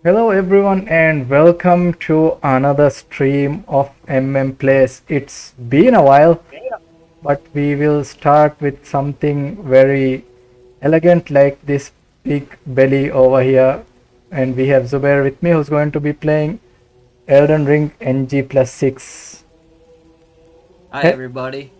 Hello everyone and welcome to another stream of Plays. It's been a while, but we will start with something very elegant like this big belly over here. And we have Zubair with me who's going to be playing Elden Ring NG plus 6. Hi Hey, everybody.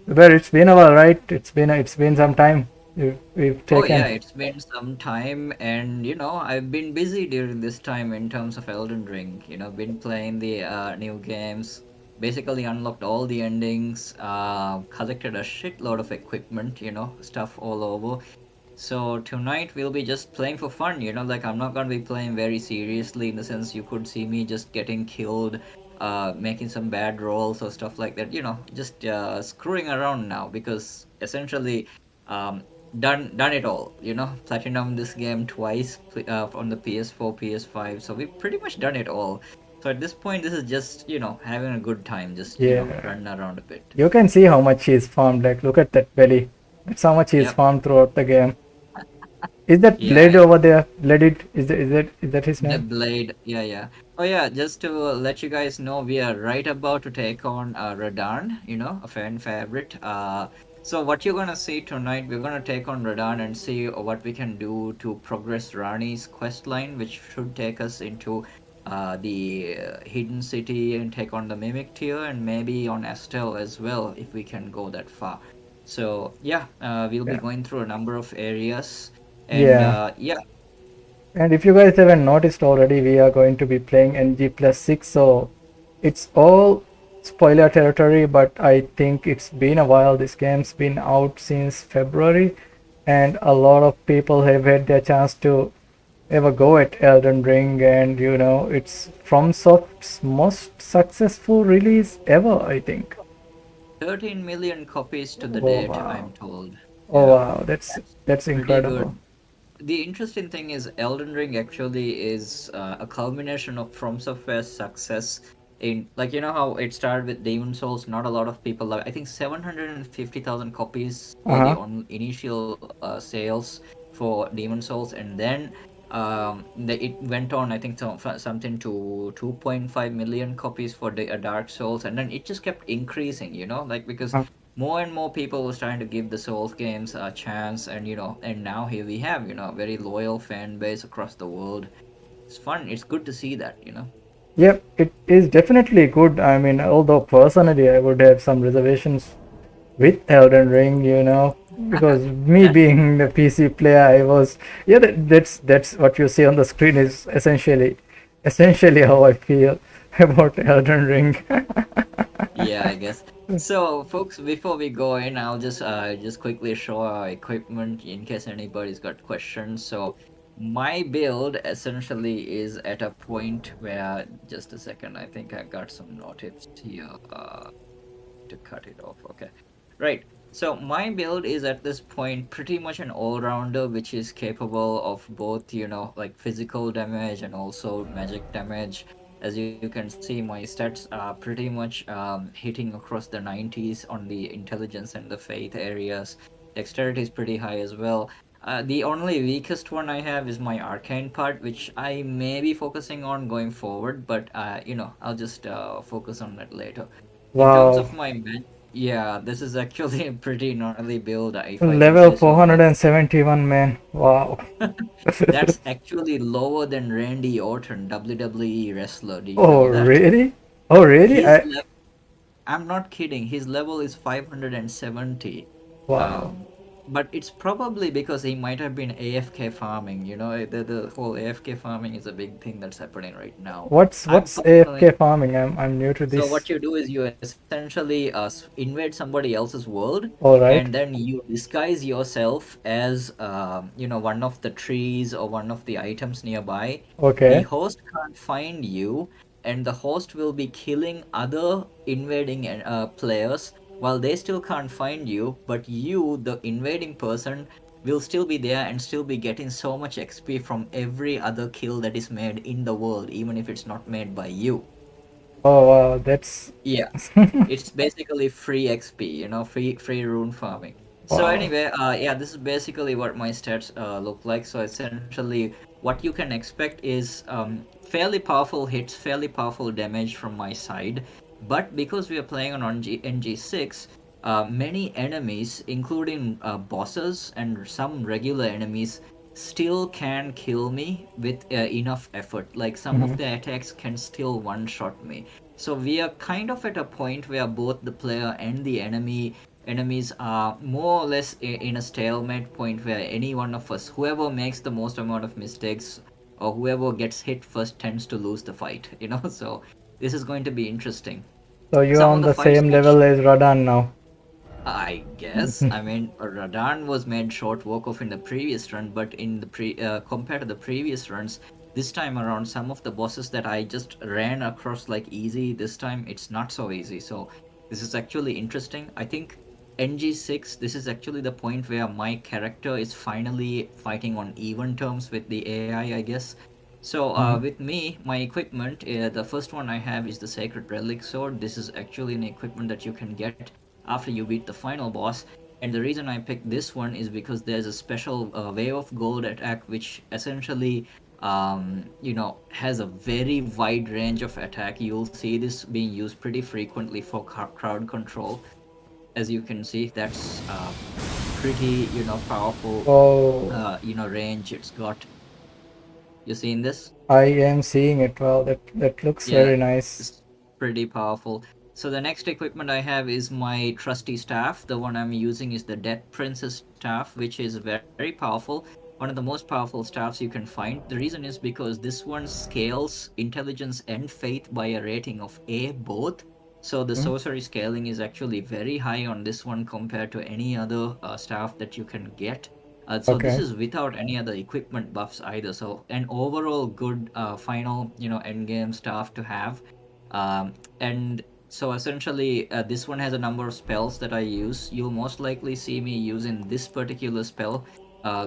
Zubair, it's been a while, right? It's been some time. We've Oh yeah, taken. it's been some time and I've been busy during this time in terms of Elden Ring. Been playing the new games, basically unlocked all the endings, collected a shitload of equipment, stuff all over. So tonight we'll be just playing for fun, like I'm not gonna be playing very seriously in the sense you could see me just getting killed, making some bad rolls or stuff like that, just screwing around now because essentially um done it all, platinum this game twice on the PS4, PS5, so we've pretty much done it all. So at this point this is just, having a good time, just, Yeah. running around a bit. You can see how much he's farmed. Like, look at that belly. That's how much he's Yep. farmed throughout the game. Is that Yeah. Blade over there? Bladed? Is that his The name? blade, yeah, yeah. Oh yeah, just to let you guys know, we are right about to take on Radahn, a fan favorite. So what you're gonna see tonight, we're gonna take on Radahn and see what we can do to progress Rani's quest line, which should take us into the hidden city and take on the Mimic tier, and maybe on Estelle as well if we can go that far. So yeah, we'll be Yeah. going through a number of areas, and Yeah. yeah. And if you guys haven't noticed already, we are going to be playing NG plus 6. So it's all spoiler territory, but I think it's been a while. This game's been out since February, and a lot of people have had their chance to ever go at Elden Ring, and it's FromSoft's most successful release ever, I think. 13 million copies to the Oh date, wow. I'm told. Oh Yeah, wow, that's that's that's pretty incredible. good. The interesting thing is Elden Ring actually is a culmination of From Software's success in, like, how it started with Demon Souls. Not a lot of people love. I think 750,000 copies were the Uh-huh. on initial sales for Demon Souls, and then it went on. I think something to 2.5 million copies for the Dark Souls, and then it just kept increasing. Like because Uh, more and more people was trying to give the Souls games a chance, and and now here we have, a very loyal fan base across the world. It's fun. It's good to see that. Yep, it is definitely good. I mean, although personally I would have some reservations with Elden Ring, because me being the PC player, I was yeah. That's what you see on the screen is essentially how I feel about Elden Ring. Yeah, I guess. So, folks, before we go in, I'll just quickly show our equipment in case anybody's got questions. So, my build essentially is at a point where, just a second, I think I got some notifs here. To cut it off. Okay. Right. So my build is at this point pretty much an all-rounder, which is capable of both, like physical damage and also magic damage. As you can see, my stats are pretty much hitting across the 90s on the intelligence and the faith areas. Dexterity is pretty high as well. The only weakest one I have is my arcane part, which I may be focusing on going forward, but I'll just focus on that later. In terms Wow, of my yeah, this is actually a pretty gnarly build, if I do level say so. 471, man. Wow. That's actually lower than Randy Orton, WWE wrestler. Do you Oh know that? really? Oh really? His le I'm not kidding. His level is 570. Wow. Um, but it's probably because he might have been AFK farming. The whole AFK farming is a big thing that's happening right now. I'm What's personally AFK farming? I'm new to So this. what you do is you essentially invade somebody else's world, All and right. then you disguise yourself as one of the trees or one of the items nearby. The Okay. host can't find you, and the host will be killing other invading players while they still can't find you. But you, the invading person, will still be there and still be getting so much XP from every other kill that is made in the world, even if it's not made by you. Oh wow, that's Yeah, it's basically free XP, free rune farming. So Wow. anyway, yeah, this is basically what my stats look like. So essentially, what you can expect is fairly powerful hits, fairly powerful damage from my side. But because we are playing on NG6, many enemies, including bosses and some regular enemies, still can kill me with enough effort. Like some of Mhm. the attacks can still one-shot me. So we are kind of at a point where both the player and the enemies are more or less in a stalemate point where any one of us, whoever makes the most amount of mistakes or whoever gets hit first, tends to lose the fight. So this is going to be interesting. So you're Some on of the the fights same which level as Radahn now. I guess. I mean, Radahn was made short work of in the previous run, but in the compared to the previous runs, this time around, some of the bosses that I just ran across like easy, this time it's not so easy. So this is actually interesting. I think NG6, this is actually the point where my character is finally fighting on even terms with the AI, I guess. So Mhm. with me, my equipment, the first one I have is the Sacred Relic Sword. This is actually an equipment that you can get after you beat the final boss. And the reason I picked this one is because there's a special Wave of Gold attack, which essentially, has a very wide range of attack. You'll see this being used pretty frequently for crowd control. As you can see, that's pretty, powerful, Oh, range it's got. You seen this? I am seeing it. Well, that looks Yeah, very nice. it's pretty powerful. So the next equipment I have is my trusty staff. The one I'm using is the Death Princess staff, which is very powerful. One of the most powerful staffs you can find. The reason is because this one scales intelligence and faith by a rating of A both. So the Mhm. sorcery scaling is actually very high on this one compared to any other staff that you can get. So this Okay. is without any other equipment buffs either. So an overall good final, end game stuff to have. And so essentially, this one has a number of spells that I use. You'll most likely see me using this particular spell,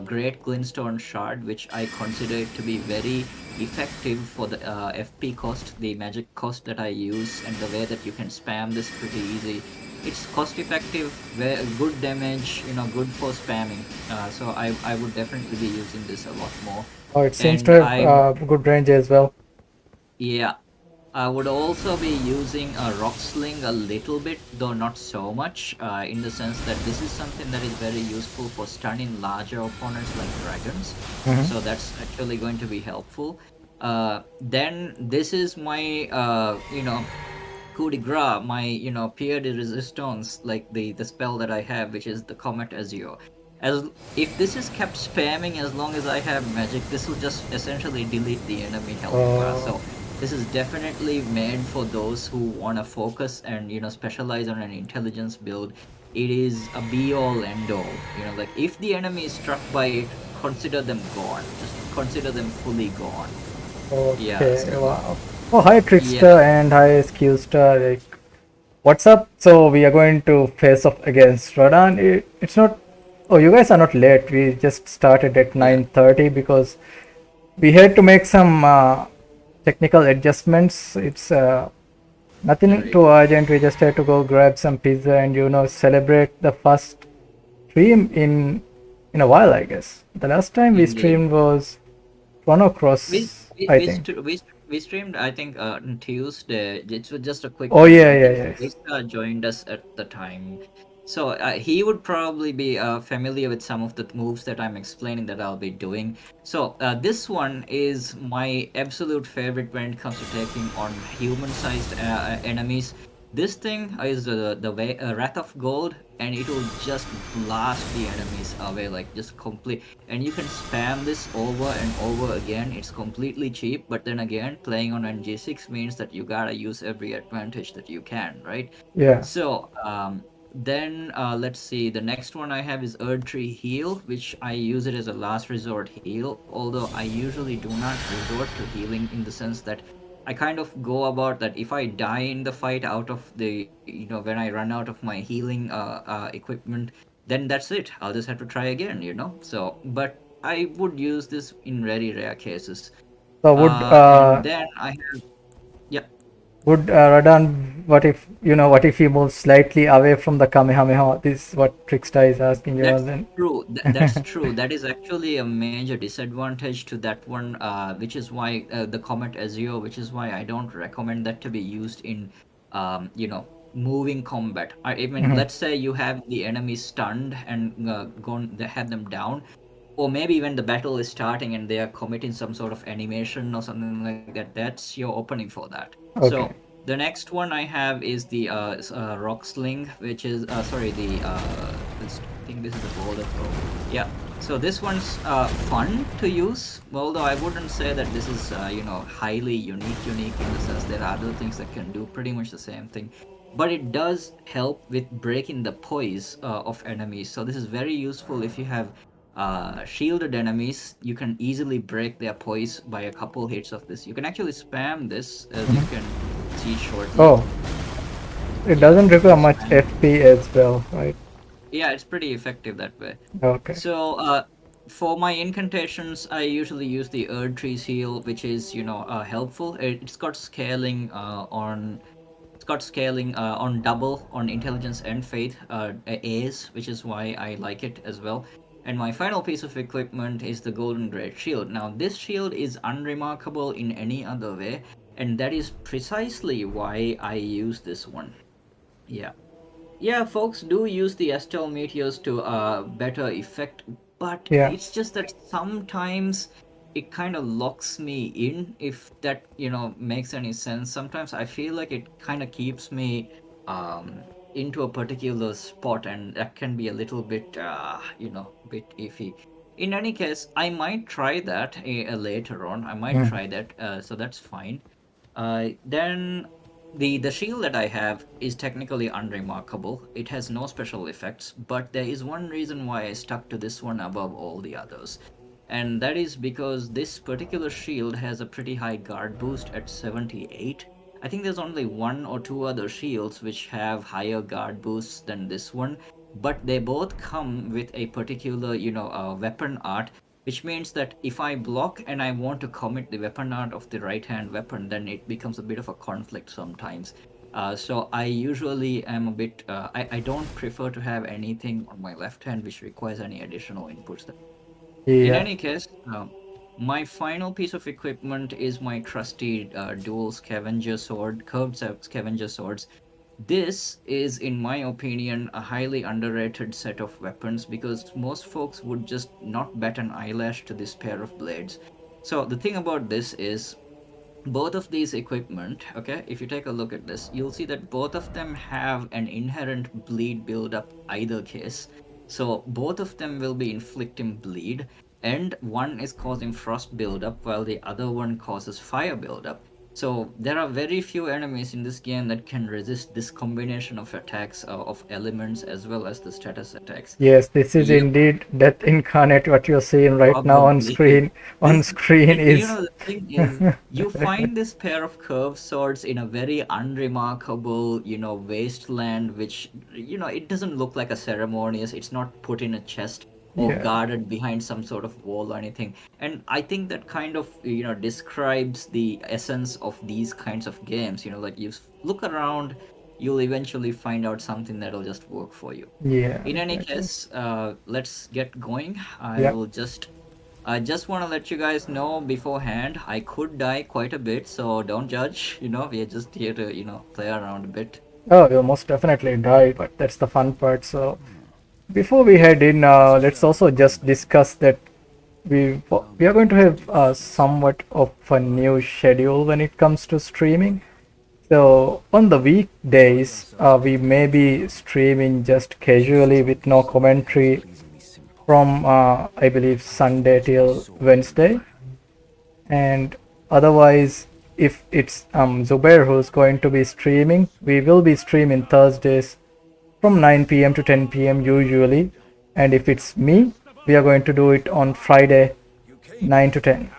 Great Glintstone Shard, which I consider it to be very effective for the FP cost, the magic cost that I use, and the way that you can spam this pretty easy. It's cost effective, very good damage, good for spamming. So I would definitely be using this a lot more. Oh, it seems to And have good range as well. yeah, I would also be using a rock sling a little bit, though not so much, in the sense that this is something that is very useful for stunning larger opponents like dragons. Mhm. So that's actually going to be helpful. Then this is my, coup de grace, my, pierre de resistance, like the spell that I have, which is the Comet Azure. As if this is kept spamming as long as I have magic, this will just essentially delete the enemy health bar. Uh, So this is definitely made for those who want to focus and specialize on an intelligence build. It is a be all end all. Like if the enemy is struck by it, consider them gone. Just consider them fully gone. Yeah. okay. So Wow. Oh, hi yeah. Trickster and hi Skillstar. Like, what's up? So we are going to face off against Radahn. It's not. Oh, you guys are not late. We just started at Yeah. 9:30 because we had to make some technical adjustments. It's nothing Right. too urgent. We just had to go grab some pizza and celebrate the first stream in a while, I guess. The last time we Indeed. streamed was Chrono We Cross, we I we, think. st- we, st- we streamed, I think, on Tuesday. It was just a quick Oh one, so yeah, I yeah, think yes. Lisa joined us at the time. So he would probably be familiar with some of the moves that I'm explaining that I'll be doing. So this one is my absolute favorite when it comes to taking on human-sized enemies. This thing is Wrath of Gold, and it will just blast the enemies away, like just complete. And you can spam this over and over again. It's completely cheap, but then again, playing on NG6 means that you gotta use every advantage that you can, right? Yeah. So, then let's see. The next one I have is Urgery Heal, which I use it as a last resort heal. Although I usually do not resort to healing in the sense that I kind of go about that if I die in the fight out of when I run out of my healing equipment, then that's it. I'll just have to try again. So, but I would use this in very rare cases. So would And then I have, yeah. Would Radahn, what if he moves slightly away from the Kamehameha? This is what Trickster is asking you, That's then. true. That's true. That is actually a major disadvantage to that one, which is why the Comet Azure, which is why I don't recommend that to be used in, moving combat. I mean, Mhm. let's say you have the enemy stunned and gone, they have them down, or maybe when the battle is starting and they are committing some sort of animation or something like that. That's your opening for that. So Okay. the next one I have is the rock sling, which is sorry, the I think this is the boulder throw. Yeah. So this one's fun to use, although I wouldn't say that this is highly unique in the sense there are other things that can do pretty much the same thing, but it does help with breaking the poise of enemies. So this is very useful if you have shielded enemies. You can easily break their poise by a couple hits of this. You can actually spam this, as you can see shortly. Oh, it Yeah, doesn't you require can much spam. FP as well, right? Yeah, it's pretty effective that way. Okay. So, for my incantations, I usually use the Urgery Heal, which is helpful. It's got scaling on double on intelligence and faith A's, which is why I like it as well. And my final piece of equipment is the Golden Great Shield. Now, this shield is unremarkable in any other way, and that is precisely why I use this one. Yeah. Yeah, folks do use the astral meteors to better effect, but Yeah. it's just that sometimes it kind of locks me in, if that makes any sense. Sometimes I feel like it kind of keeps me into a particular spot, and that can be a little bit bit iffy. In any case, I might try that later on. I might Mm. try that, so that's fine. Then the shield that I have is technically unremarkable. It has no special effects, but there is one reason why I stuck to this one above all the others. And that is because this particular shield has a pretty high guard boost at 78. I think there's only one or two other shields which have higher guard boosts than this one, but they both come with a particular, weapon art, which means that if I block and I want to commit the weapon art of the right hand weapon, then it becomes a bit of a conflict sometimes. So I usually am a bit, I don't prefer to have anything on my left hand which requires any additional inputs. In Yeah. any case, my final piece of equipment is my trusty dual scavenger sword, scavenger swords. This is, in my opinion, a highly underrated set of weapons because most folks would just not bat an eyelash to this pair of blades. So the thing about this is, both of these equipment, okay, if you take a look at this, you'll see that both of them have an inherent bleed buildup either case. So both of them will be inflicting bleed, and one is causing frost buildup while the other one causes fire buildup. So there are very few enemies in this game that can resist this combination of attacks, of elements as well as the status attacks. Yes, this is Yep. indeed Death Incarnate. What you're seeing right now on Probably. screen. On This, screen is. the thing is, you find this pair of curved swords in a very unremarkable, wasteland, which, it doesn't look like a ceremonious, it's not put in a chest or Yeah. guarded behind some sort of wall or anything. And I think that kind of, describes the essence of these kinds of games. Like look around, you'll eventually find out something that'll just work for you. Yeah. In any Exactly. case, let's get going. Yeah. I just want to let you guys know beforehand, I could die quite a bit, so don't judge. We are just here to, play around a bit. Oh, you'll most definitely die, but that's the fun part. So before we head in, let's also just discuss that we are going to have somewhat of a new schedule when it comes to streaming. So on the weekdays, we may be streaming just casually with no commentary from I believe Sunday till Wednesday, and otherwise, if it's Zubair who's going to be streaming, we will be streaming Thursdays from 9 p.m. to 10 p.m. usually, and if it's me, we are going to do it on Friday 9 to 10.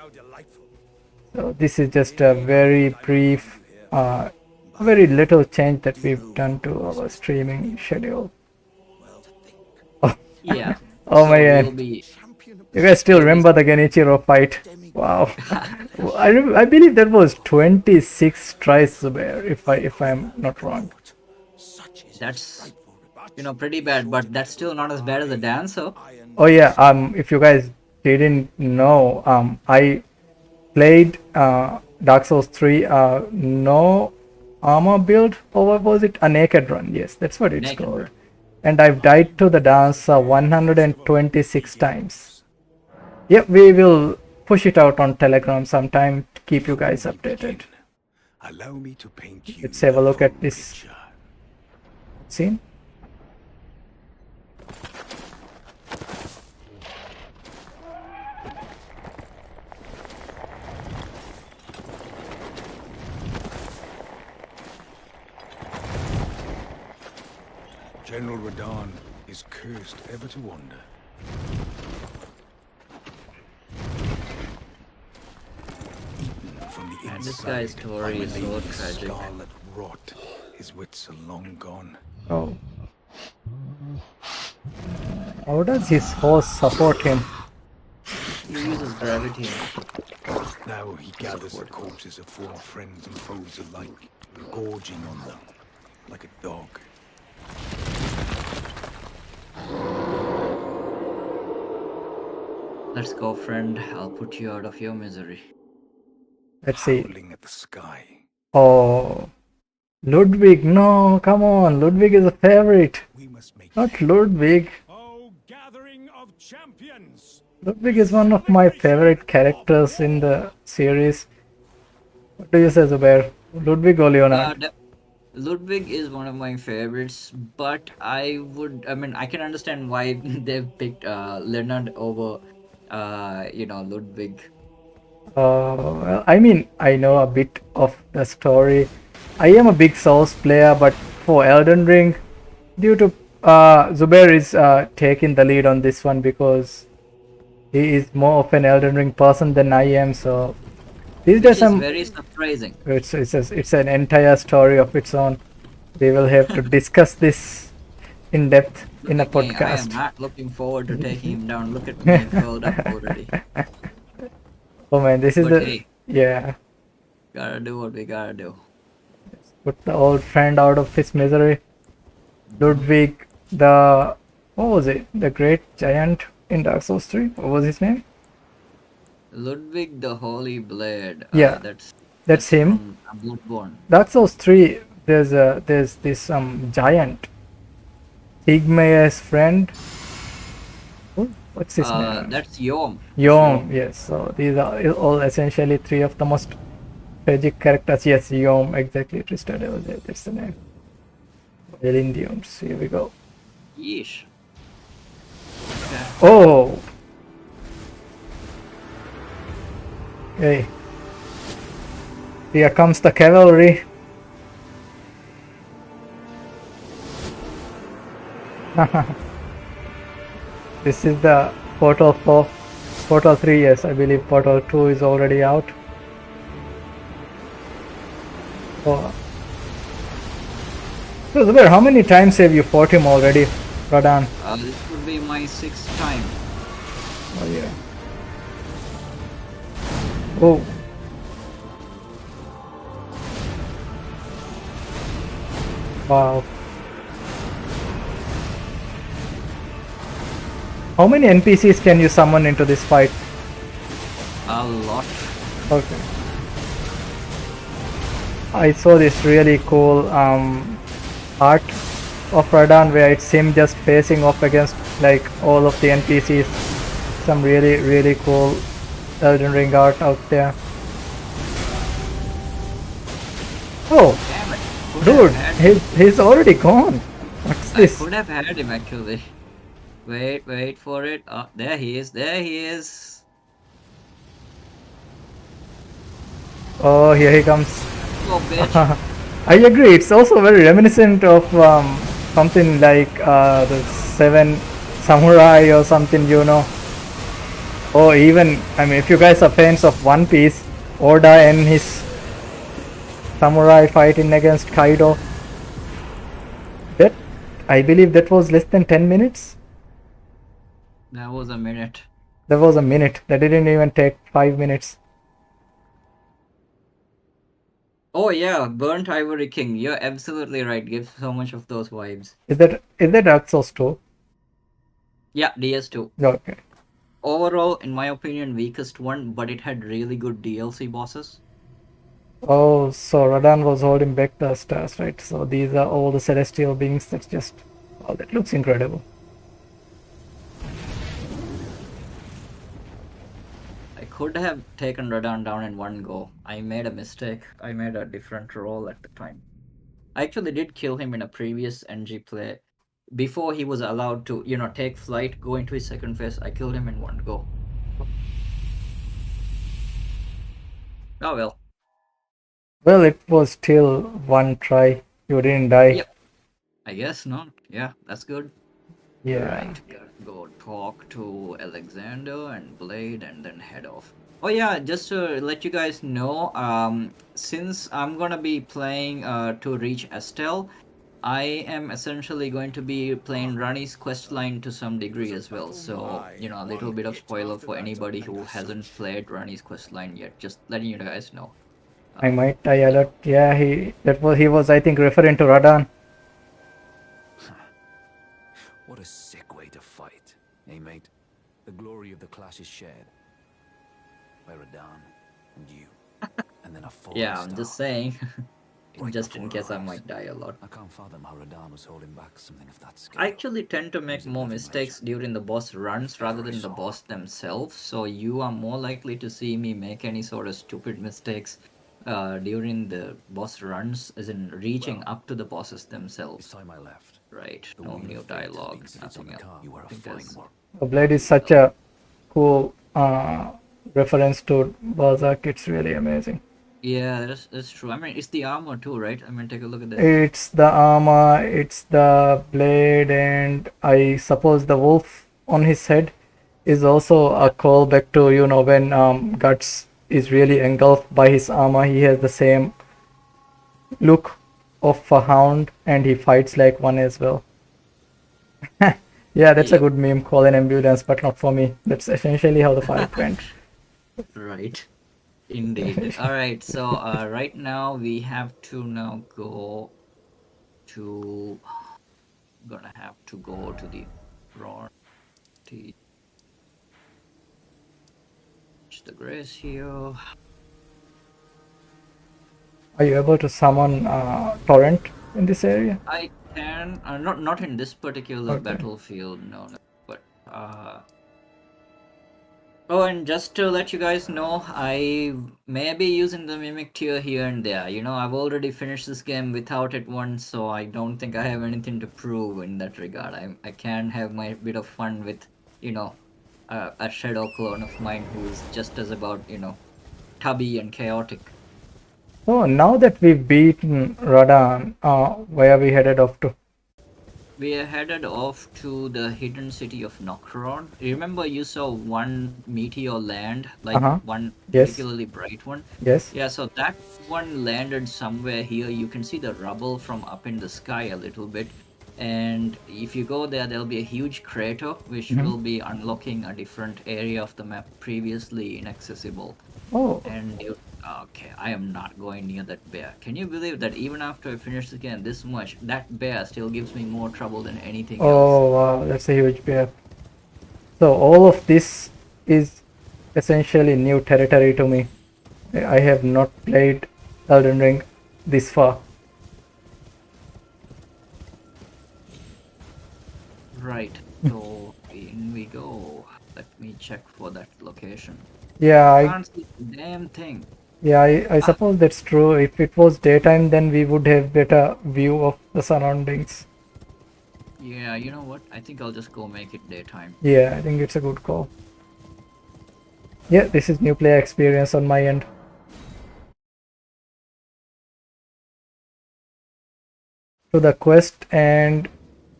So this is just a very brief, a very little change that we've done to our streaming schedule. Oh, Yeah. oh So man, we'll be you guys still we'll be remember the Genichiro fight? Wow. I believe that was 26 tries, Zubair, if I'm not wrong. That's pretty bad, but that's still not as bad as a dancer. Oh yeah, if you guys didn't know, I played Dark Souls 3 no armor build, or what was it? A naked run. Yes, that's what it's Naked called. run. And I've died to the dance 126 times. Yep, we will push it out on Telegram sometime to keep you guys updated. Allow me to paint you Let's have a the look at full this picture. scene. General Radahn is cursed ever to wander. Eaten from the Man, inside this guy's story by is so Miladi's tragic. scarlet rot. His wits are long gone. Oh. How does his horse support him? He uses gravity. Now he gathers the corpses of former friends and foes alike, gorging on them like a dog. Let's go, friend. I'll put you out of your misery. Let's see. Howling at the sky. Oh. Ludwig, no, come on. Ludwig is a favorite. We must make Not Ludwig. Oh, gathering of champions! Ludwig is one of my favorite characters in the series. What do you say, Zubair? Ludwig or Leonard? Ludwig is one of my favorites, but I can understand why they've picked Leonard over, Ludwig. Well, I mean, I know a bit of the story. I am a big Souls player, but for Elden Ring, due to Zubair is taking the lead on this one because he is more of an Elden Ring person than I am. So these days, Which is very surprising. it's an entire story of its own. We will have to discuss this in depth in a Look at me, I am podcast. not looking forward to taking him down. Look at me, curled up already. Oh man, this is But the hey, yeah. gotta do what we gotta do. Put the old friend out of his misery. Ludwig, what was it? The great giant in Dark Souls 3? What was his name? Ludwig the Holy Blade. Yeah, that's him. From Bloodborne. Dark Souls 3, there's this giant. Sigma's friend. What's his name? That's Yom. Yom, yes. So these are all essentially three of the most tragic characters. Yes, Yom, exactly. Tristan, that's the name. Elindiums, here we go. Yeesh. Oh! Hey. Here comes the cavalry. This is the Portal 4. Portal 3, yes, I believe Portal 2 is already out. Oh. So Zubair, how many times have you fought him already, Radahn? This would be my 6th time. Oh yeah. Oh. Wow. How many NPCs can you summon into this fight? A lot. Okay. I saw this really cool art of Radahn where it's him just facing off against like all of the NPCs. Some really cool Elden Ring art out there. Oh, Damn it. dude, he's already gone. What's this? I could have had him actually. Wait for it. Oh, there he is. Oh, here he comes. Oh, bitch. I agree. It's also very reminiscent of something like the Seven Samurai or something, you know. Or even, I mean, if you guys are fans of One Piece, Oda and his samurai fighting against Kaido. I believe that was less than 10 minutes. That was a minute. That was a minute. That didn't even take 5 minutes. Oh yeah, Burnt Ivory King. You're absolutely right. Gives so much of those vibes. Is that Dark Souls 2? Yeah, DS2. Okay. Overall, in my opinion, weakest one, but it had really good DLC bosses. Oh, so Radahn was holding back the stars, right? So these are all the celestial beings that just... Oh, that looks incredible. I could have taken Radahn down in one go. I made a mistake. I made a different roll at the time. I actually did kill him in a previous NG play. Before he was allowed to, take flight, go into his second phase, I killed him in one go. Oh well. Well, it was still one try. You didn't die. Yep. I guess not. Yeah, that's good. Yeah. Right, gotta go talk to Alexander and Blade and then head off. Oh yeah, just to let you guys know, since I'm gonna be playing to reach Estelle, I am essentially going to be playing Rani's questline to some degree as well. So, a little bit of spoiler for anybody who hasn't played Rani's questline yet. Just letting you guys know. I might die a lot. Yeah, he was I think referring to Radahn. What a sick way to fight, eh, mate? The glory of the clash is shared by Radahn and you, and then a falling Yeah, I'm just saying, Right just in before case I our eyes. might die a lot. I can't fathom how Radahn was holding back something of that scale. I actually tend to make was a more living mistakes legend. during the boss runs rather Ever I than the saw. boss themselves, so you are more likely to see me make any sort of stupid mistakes during the boss runs, as in reaching Well, up to the bosses It's themselves. time I left. Right, The no wheel new of fate has dialogue, been sits on nothing the else. car. You are I a think fine that's one. The Blade is such a cool reference to Balzac. It's really amazing. Yeah, that's true. I mean, it's the armor too, right? I mean, take a look at this. It's the armor, it's the blade, and I suppose the wolf on his head is also a callback to, when Guts is really engulfed by his armor. He has the same look of a hound and he fights like one as well. Yeah, that's a Yep, good meme. Call an ambulance, but not for me. That's essentially how the fight went. right. Indeed. All right. So right now we have to now go to. Gonna have to go to the front. Teach the grace here. Are you able to summon Torrent in this area? I can not in this particular Okay. battlefield, no, but oh, and just to let you guys know, I may be using the mimic tier here and there. I've already finished this game without it once, so I don't think I have anything to prove in that regard. I can have my bit of fun with, a shadow clone of mine who's just as about, tubby and chaotic. So now that we've beaten Radahn, where are we headed off to? We are headed off to the hidden city of Nokron. Remember, you saw one meteor land, like one Yes. particularly bright one? Yes. Yeah, so that one landed somewhere here. You can see the rubble from up in the sky a little bit. And if you go there, there'll be a huge crater, which will be unlocking a different area of the map previously inaccessible. Oh. And okay, I am not going near that bear. Can you believe that even after I finish the game this much, that bear still gives me more trouble than anything else? Oh wow, that's a huge bear. So all of this is essentially new territory to me. I have not played Elden Ring this far. Right, so in we go. Let me check for that location. Yeah, I I can't see the damn thing. yeah, I suppose that's true. If it was daytime, then we would have better view of the surroundings. Yeah, you know what? I think I'll just go make it daytime. Yeah, I think it's a good call. Yeah, this is new player experience on my end. To the quest and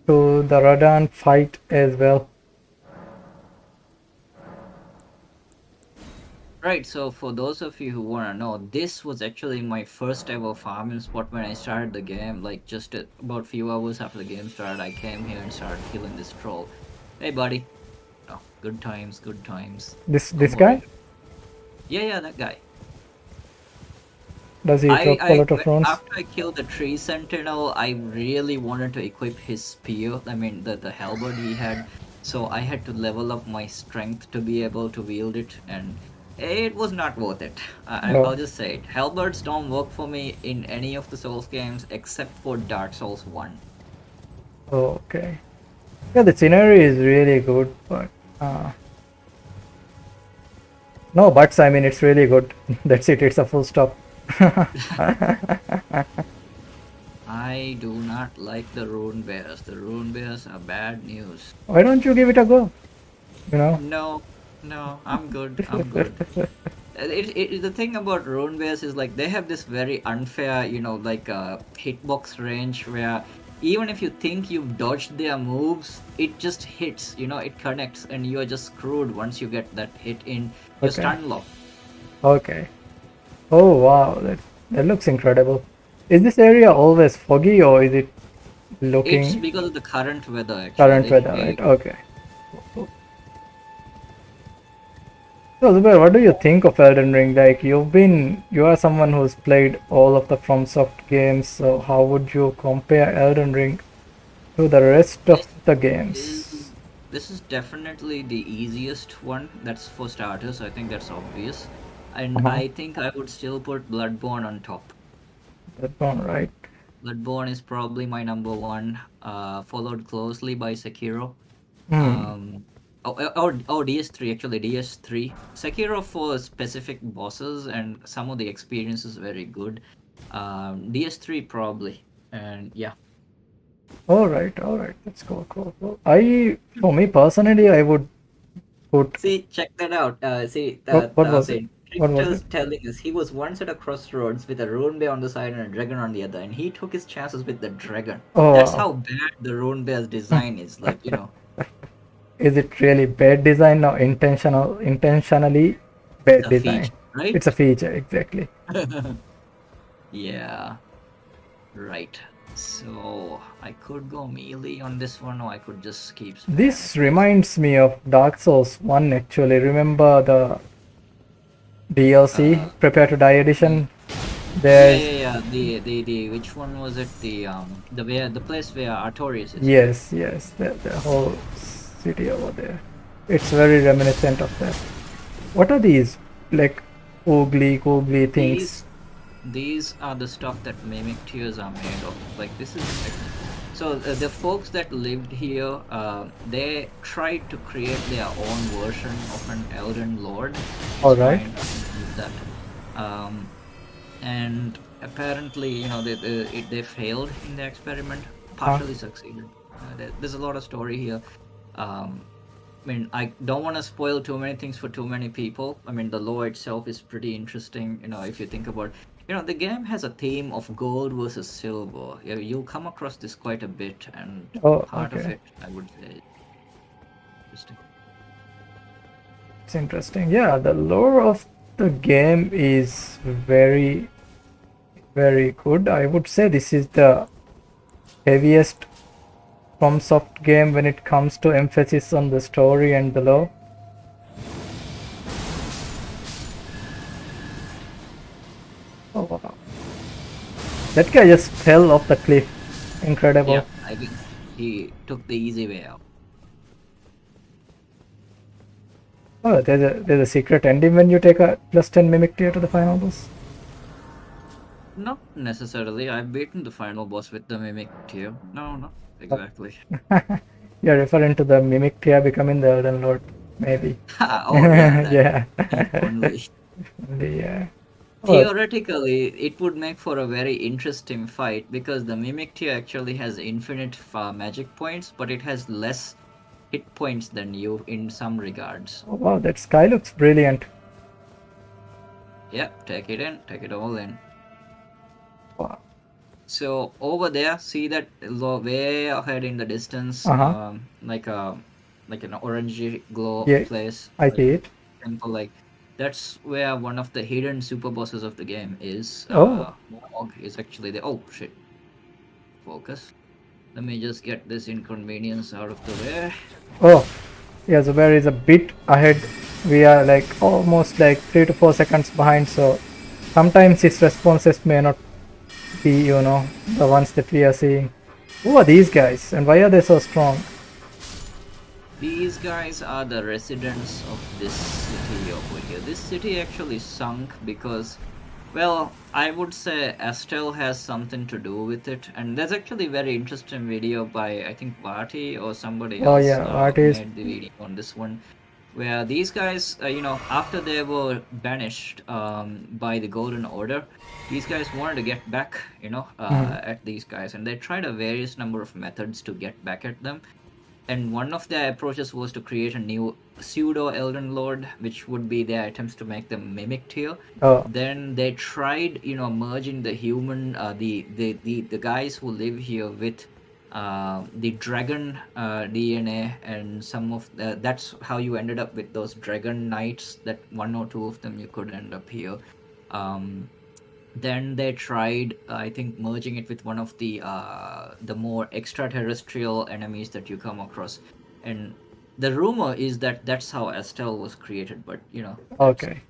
to the Radahn fight as well. Right, so for those of you who want to know, this was actually my first ever farming spot when I started the game. Like, just about a few hours after the game started, I came here and started killing this troll. Hey, buddy. Oh, Good times, good times. This No more guy? Yeah, that guy. Does he drop a lot of runes? After I killed the tree sentinel, I really wanted to equip his spear. I mean, the halberd he had. So I had to level up my strength to be able to wield it, and it was not worth it. No. I'll just say it. Halberds don't work for me in any of the Souls games except for Dark Souls 1. Oh, okay. Yeah, the scenery is really good, but no buts. I mean, it's really good. That's it. It's a full stop. I do not like the rune bears. The rune bears are bad news. Why don't you give it a go? You know? No, I'm good. I'm good. The thing about rune bears is like they have this very unfair, like hitbox range where even if you think you've dodged their moves, it just hits. It connects, and you are just screwed once you get that hit in. You're Okay. stun locked. Okay. Oh wow, that looks incredible. Is this area always foggy or is it looking It's because of the current weather. Actually, current weather, right? Okay. So Zubair, what do you think of Elden Ring? Like you are someone who's played all of the FromSoft games, so how would you compare Elden Ring to the rest of the games? This is definitely the easiest one. That's for starters. I think that's obvious. And I think I would still put Bloodborne on top. That one, right? Bloodborne is probably my number one, followed closely by Sekiro. DS3, actually, DS3. Sekiro for specific bosses and some of the experience is very good. DS3 probably. And yeah. All right. That's cool. For me personally, I would put. See, check that out. What was it? What was Trickster's it? telling us he was once at a crossroads with a rune bear on the side and a dragon on the other, and he took his chances with the dragon. Oh, That's wow. how bad the rune bear's design is. Like, Is it really bad design or intentionally bad it's a design? feature, right? It's a feature, exactly. Yeah, right. So I could go melee on this one, or I could just keep spamming. This reminds me of Dark Souls 1 actually. Remember the DLC, Prepare to Die edition? There's Yeah. The which one was it? The place where Artorias is. yes, the whole city over there. It's very reminiscent of that. What are these like googly things? These are the stuff that mimic tears are made of. Like this is so the folks that lived here, they tried to create their own version of an Elden Lord. All right. That, and apparently, they failed in the experiment. Partially succeeded. There's a lot of story here. I mean, I don't want to spoil too many things for too many people. I mean, the lore itself is pretty interesting. If you think about, the game has a theme of gold versus silver. You'll come across this quite a bit, and part of it, I would say, interesting. It's interesting. Yeah, the lore of the game is very, very good. I would say this is the heaviest FromSoft game when it comes to emphasis on the story and the lore. Oh wow. That guy just fell off the cliff. Incredible. Yeah, I guess he took the easy way out. Oh, there's a secret ending when you take a +10 mimic tier to the final boss. Not necessarily. I've beaten the final boss with the mimic tier. No, exactly. You're referring to the mimic tier becoming the Elden Lord, maybe. Oh yeah. Yeah. Only. Yeah. Theoretically, it would make for a very interesting fight because the mimic tier actually has infinite magic points, but it has less hit points than you in some regards. Oh, wow, that sky looks brilliant. Yeah, take it all in. Wow. So over there, see that way ahead in the distance, like an orangey glow place. I see it. Temple, like that's where one of the hidden super bosses of the game is. Mog is actually the. Oh shit! Focus. Let me just get this inconvenience out of the way. Oh, Yeah, Zubair is a bit ahead. We are like almost like 3 to 4 seconds behind, so sometimes his responses may not be, the ones that we are seeing. Who are these guys and why are they so strong? These guys are the residents of this city over here. This city actually sunk because, well, I would say Estelle has something to do with it, and there's actually very interesting video by I think Vati or somebody Oh else yeah, what is made the video on this one, where these guys, after they were banished by the Golden Order, these guys wanted to get back, at these guys, and they tried a various number of methods to get back at them. And one of their approaches was to create a new pseudo Elden Lord, which would be their attempts to make them mimicked here. oh Then they tried, merging the human, the guys who live here with the dragon DNA, and some of that's how you ended up with those dragon knights. That one or two of them you could end up here. Then they tried, I think, merging it with one of the more extraterrestrial enemies that you come across, and the rumor is that that's how Estelle was created. But okay.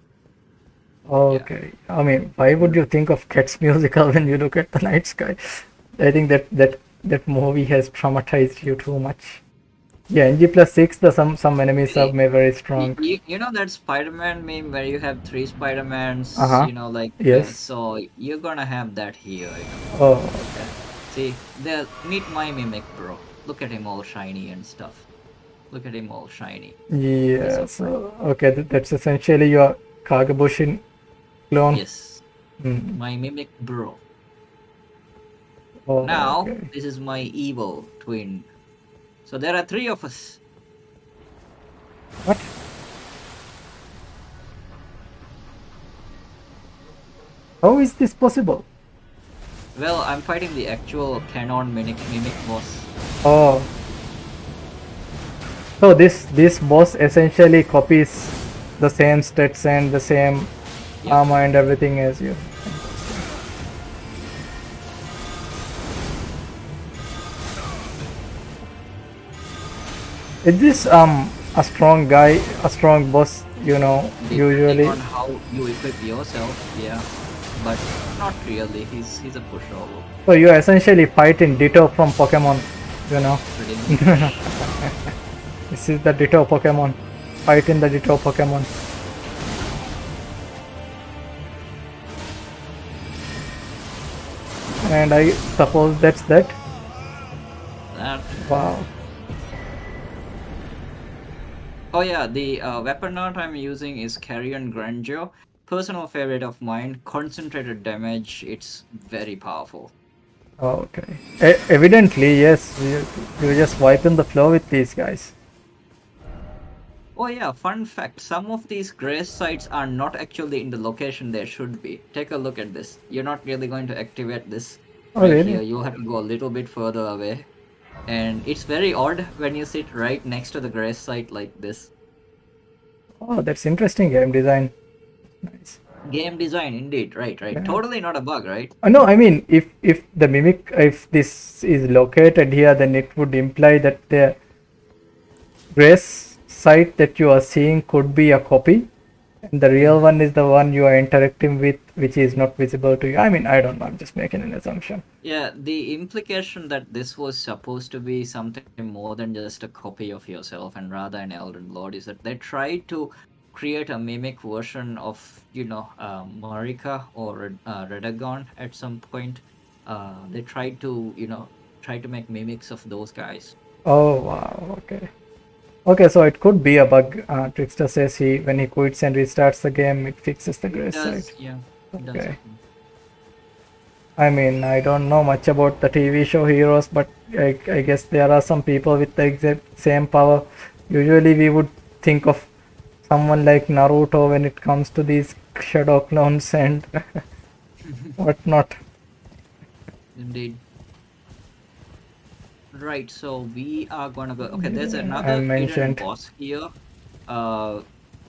Okay. I mean, why would you think of Cats musical when you look at the night sky? I think that movie has traumatized you too much. Yeah, NG+6, the some enemies are may very strong. You know that Spider-Man meme where you have three Spider-Mans, Yes. so you're gonna have that here. Oh, Okay. See, meet my mimic, bro. Look at him all shiny and stuff. Look at him all shiny. yeah. So okay, that's essentially your Kagebushin clone. Yes, Hmm. my mimic, bro. Oh, Now, okay. this is my evil twin. So there are three of us. What? How is this possible? Well, I'm fighting the actual canon mimic boss. Oh, so this boss essentially copies the same stats and the same Yep. armor and everything as you. Is this a strong guy, a strong boss, Depending usually? on how you equip yourself, yeah. But not really. He's a pushover. So you essentially fight in Ditto from Pokemon, Pretty much. This is the Ditto Pokemon. Fight in the Ditto Pokemon. And I suppose that's that. That. Wow. Oh yeah, the weapon art I'm using is Carrion Grandeur. Personal favorite of mine. Concentrated damage. It's very powerful. Oh, okay. Evidently, yes. You just wiping the floor with these guys. Oh yeah, fun fact. Some of these grace sites are not actually in the location they should be. Take a look at this. You're not really going to activate this Oh, right really? here. You'll have to go a little bit further away. And it's very odd when you sit right next to the grace site like this. Oh, that's interesting game design. Nice. Game design, indeed. Right. Yeah. Totally not a bug, right? No, I mean, if the mimic, if this is located here, then it would imply that the grace site that you are seeing could be a copy, and the real one is the one you are interacting with, which is not visible to you. I mean, I don't know. I'm just making an assumption. Yeah, the implication that this was supposed to be something more than just a copy of yourself and rather an Elden Lord is that they tried to create a mimic version of, Marika or Radahn at some point. They tried to, make mimics of those guys. Oh wow. Okay. Okay, so it could be a bug. Trickster says when he quits and restarts the game, it fixes the It grace does, site. yeah. It does Okay. happen. I mean, I don't know much about the TV show Heroes, but I guess there are some people with the exact same power. Usually, we would think of someone like Naruto when it comes to these shadow clones and whatnot. Indeed. Right, so we are gonna go. Okay, there's I another hidden mentioned. boss here.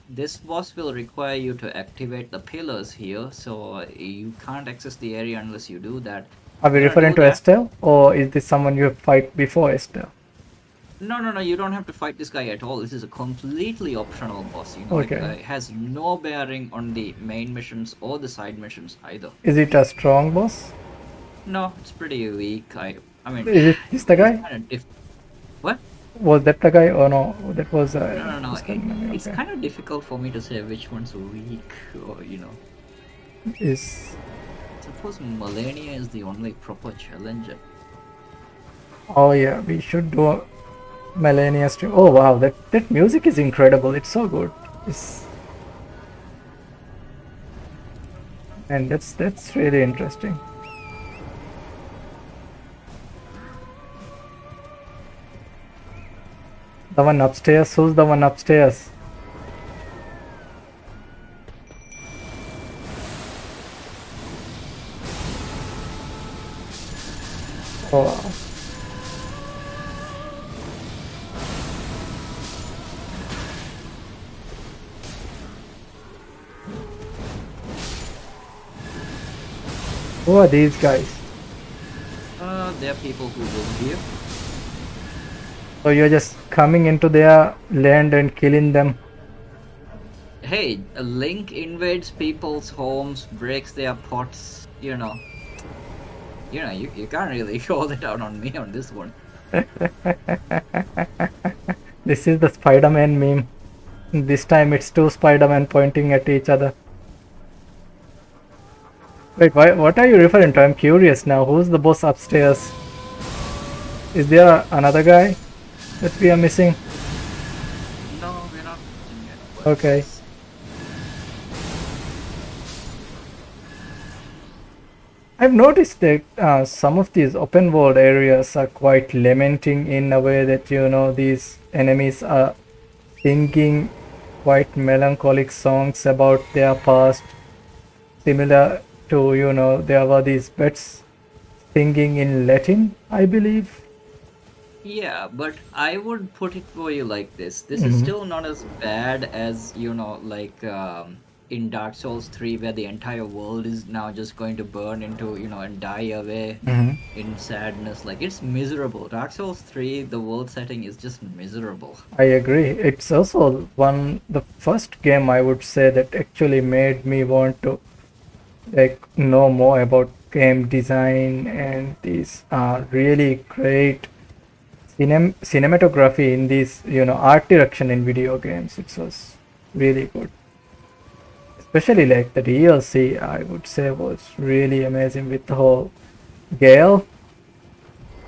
This boss will require you to activate the pillars here, so you can't access the area unless you do that. Are we Gonna referring do to that. Estelle, or is this someone you fight before Estelle? No. You don't have to fight this guy at all. This is a completely optional boss. Like Okay. it has no bearing on the main missions or the side missions either. Is it a strong boss? No, it's pretty weak. I mean, Is it this the guy? kind of What? Was that the guy? Oh no, that was No. this guy. It's Okay. kind of difficult for me to say which one's weak, or Is Suppose Malenia is the only proper challenger. oh yeah, we should do a Melania stream. Oh wow, that music is incredible. It's so good. It's and that's really interesting. The one upstairs. Who's the one upstairs? Oh wow. Who are these guys? There are people who live here. So you're just coming into their land and killing them. Hey, a Link invades people's homes, breaks their pots. You can't really call it out on me on this one. This is the Spider-Man meme. This time it's two Spider-Man pointing at each other. Wait, what are you referring to? I'm curious now. Who's the boss upstairs? Is there another guy that we are missing? No, we're not missing it. Okay. I've noticed that some of these open world areas are quite lamenting in a way that these enemies are singing quite melancholic songs about their past, similar to there were these pets singing in Latin, I believe. Yeah, but I would put it for you like this. This is still not as bad as, like in Dark Souls 3, where the entire world is now just going to burn into, and die away in sadness. Like, it's miserable. Dark Souls 3, the world setting is just miserable. I agree. It's also the first game I would say that actually made me want to know more about game design and these really great cinematography in these art direction in video games. It was really good, especially like the DLC I would say was really amazing with the whole Gale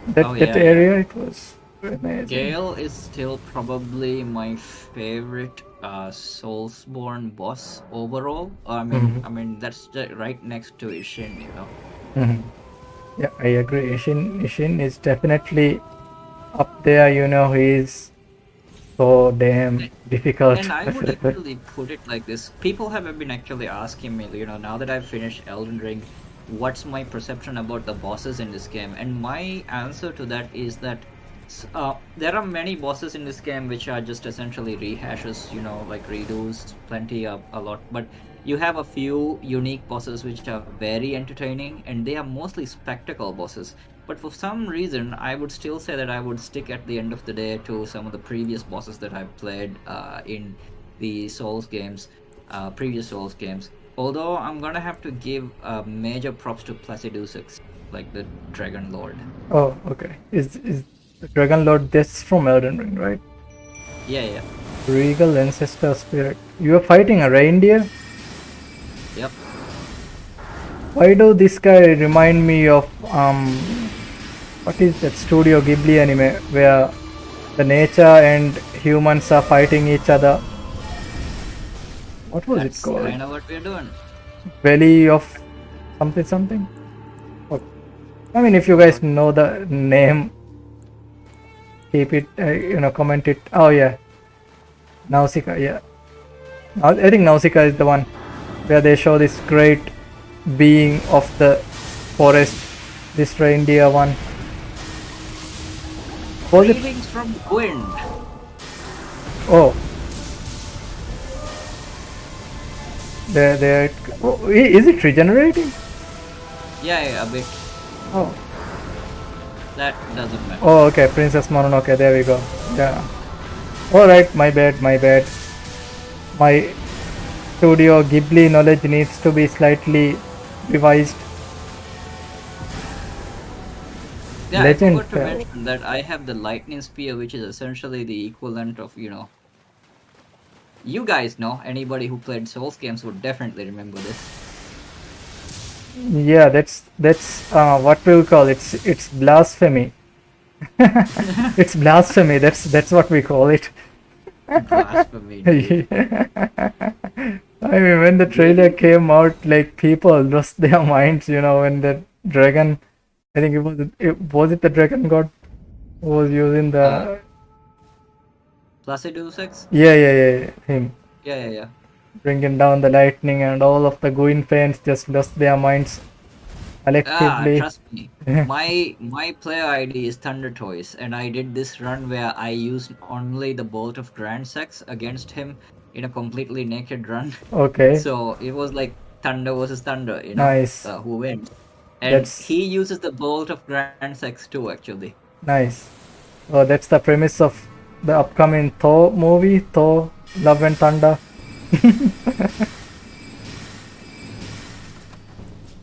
that area. It was amazing. Gale is still probably my favorite Soulsborne boss overall. I mean that's right next to Ishin, Yeah, I agree. Ishin is definitely up there. He's so damn difficult. And I would actually put it like this. People have been actually asking me, now that I've finished Elden Ring, what's my perception about the bosses in this game? And my answer to that is that there are many bosses in this game which are just essentially rehashes, like redos, plenty of a lot. But you have a few unique bosses which are very entertaining, and they are mostly spectacle bosses. But for some reason, I would still say that I would stick at the end of the day to some of the previous bosses that I've played in the Souls games, previous Souls games. Although I'm gonna have to give major props to Placidusix, like the Dragon Lord. Oh, okay. Is the Dragon Lord that's from Elden Ring, right? Yeah. Regal Ancestor Spirit. You are fighting a reindeer? Yep. Why do this guy remind me of what is that Studio Ghibli anime where the nature and humans are fighting each other? What was it called? That's kind of what we're doing. Valley of something. Oh. I mean, if you guys know the name, keep it, comment it. Oh yeah, Nausicaa. Yeah, I think Nausicaa is the one where they show this great being of the forest, this reindeer one. Greetings from Gwyn. Oh. There. Oh, is it regenerating? Yeah, a bit. Oh. That doesn't matter. Oh, okay, Princess Mononoke, there we go. Yeah. Alright, my bad, my bad. My Studio Ghibli knowledge needs to be slightly revised. Yeah, Legend I forgot to Fell. mention that I have the lightning spear, which is essentially the equivalent of, you know, you guys know, anybody who played Souls games would definitely remember this. Yeah, that's what we'll call it. It's blasphemy. It's blasphemy. That's what we call it. Blasphemy, dude. I mean, when the trailer came out, like people lost their minds. You know, when the dragon, I think was it the dragon god who was using the Placido 6? yeah, him Yeah. bringing down the lightning, and all of the Gwyn fans just lost their minds collectively. Trust me. My player ID is Thunder Toys, and I did this run where I used only the Bolt of Grand Sex against him in a completely naked run. Okay, So it was like Thunder versus Thunder, you know, nice, who wins. And That's- he uses the Bolt of Grand Sex too, actually. nice. Oh, that's the premise of the upcoming Thor movie, Thor: Love and Thunder.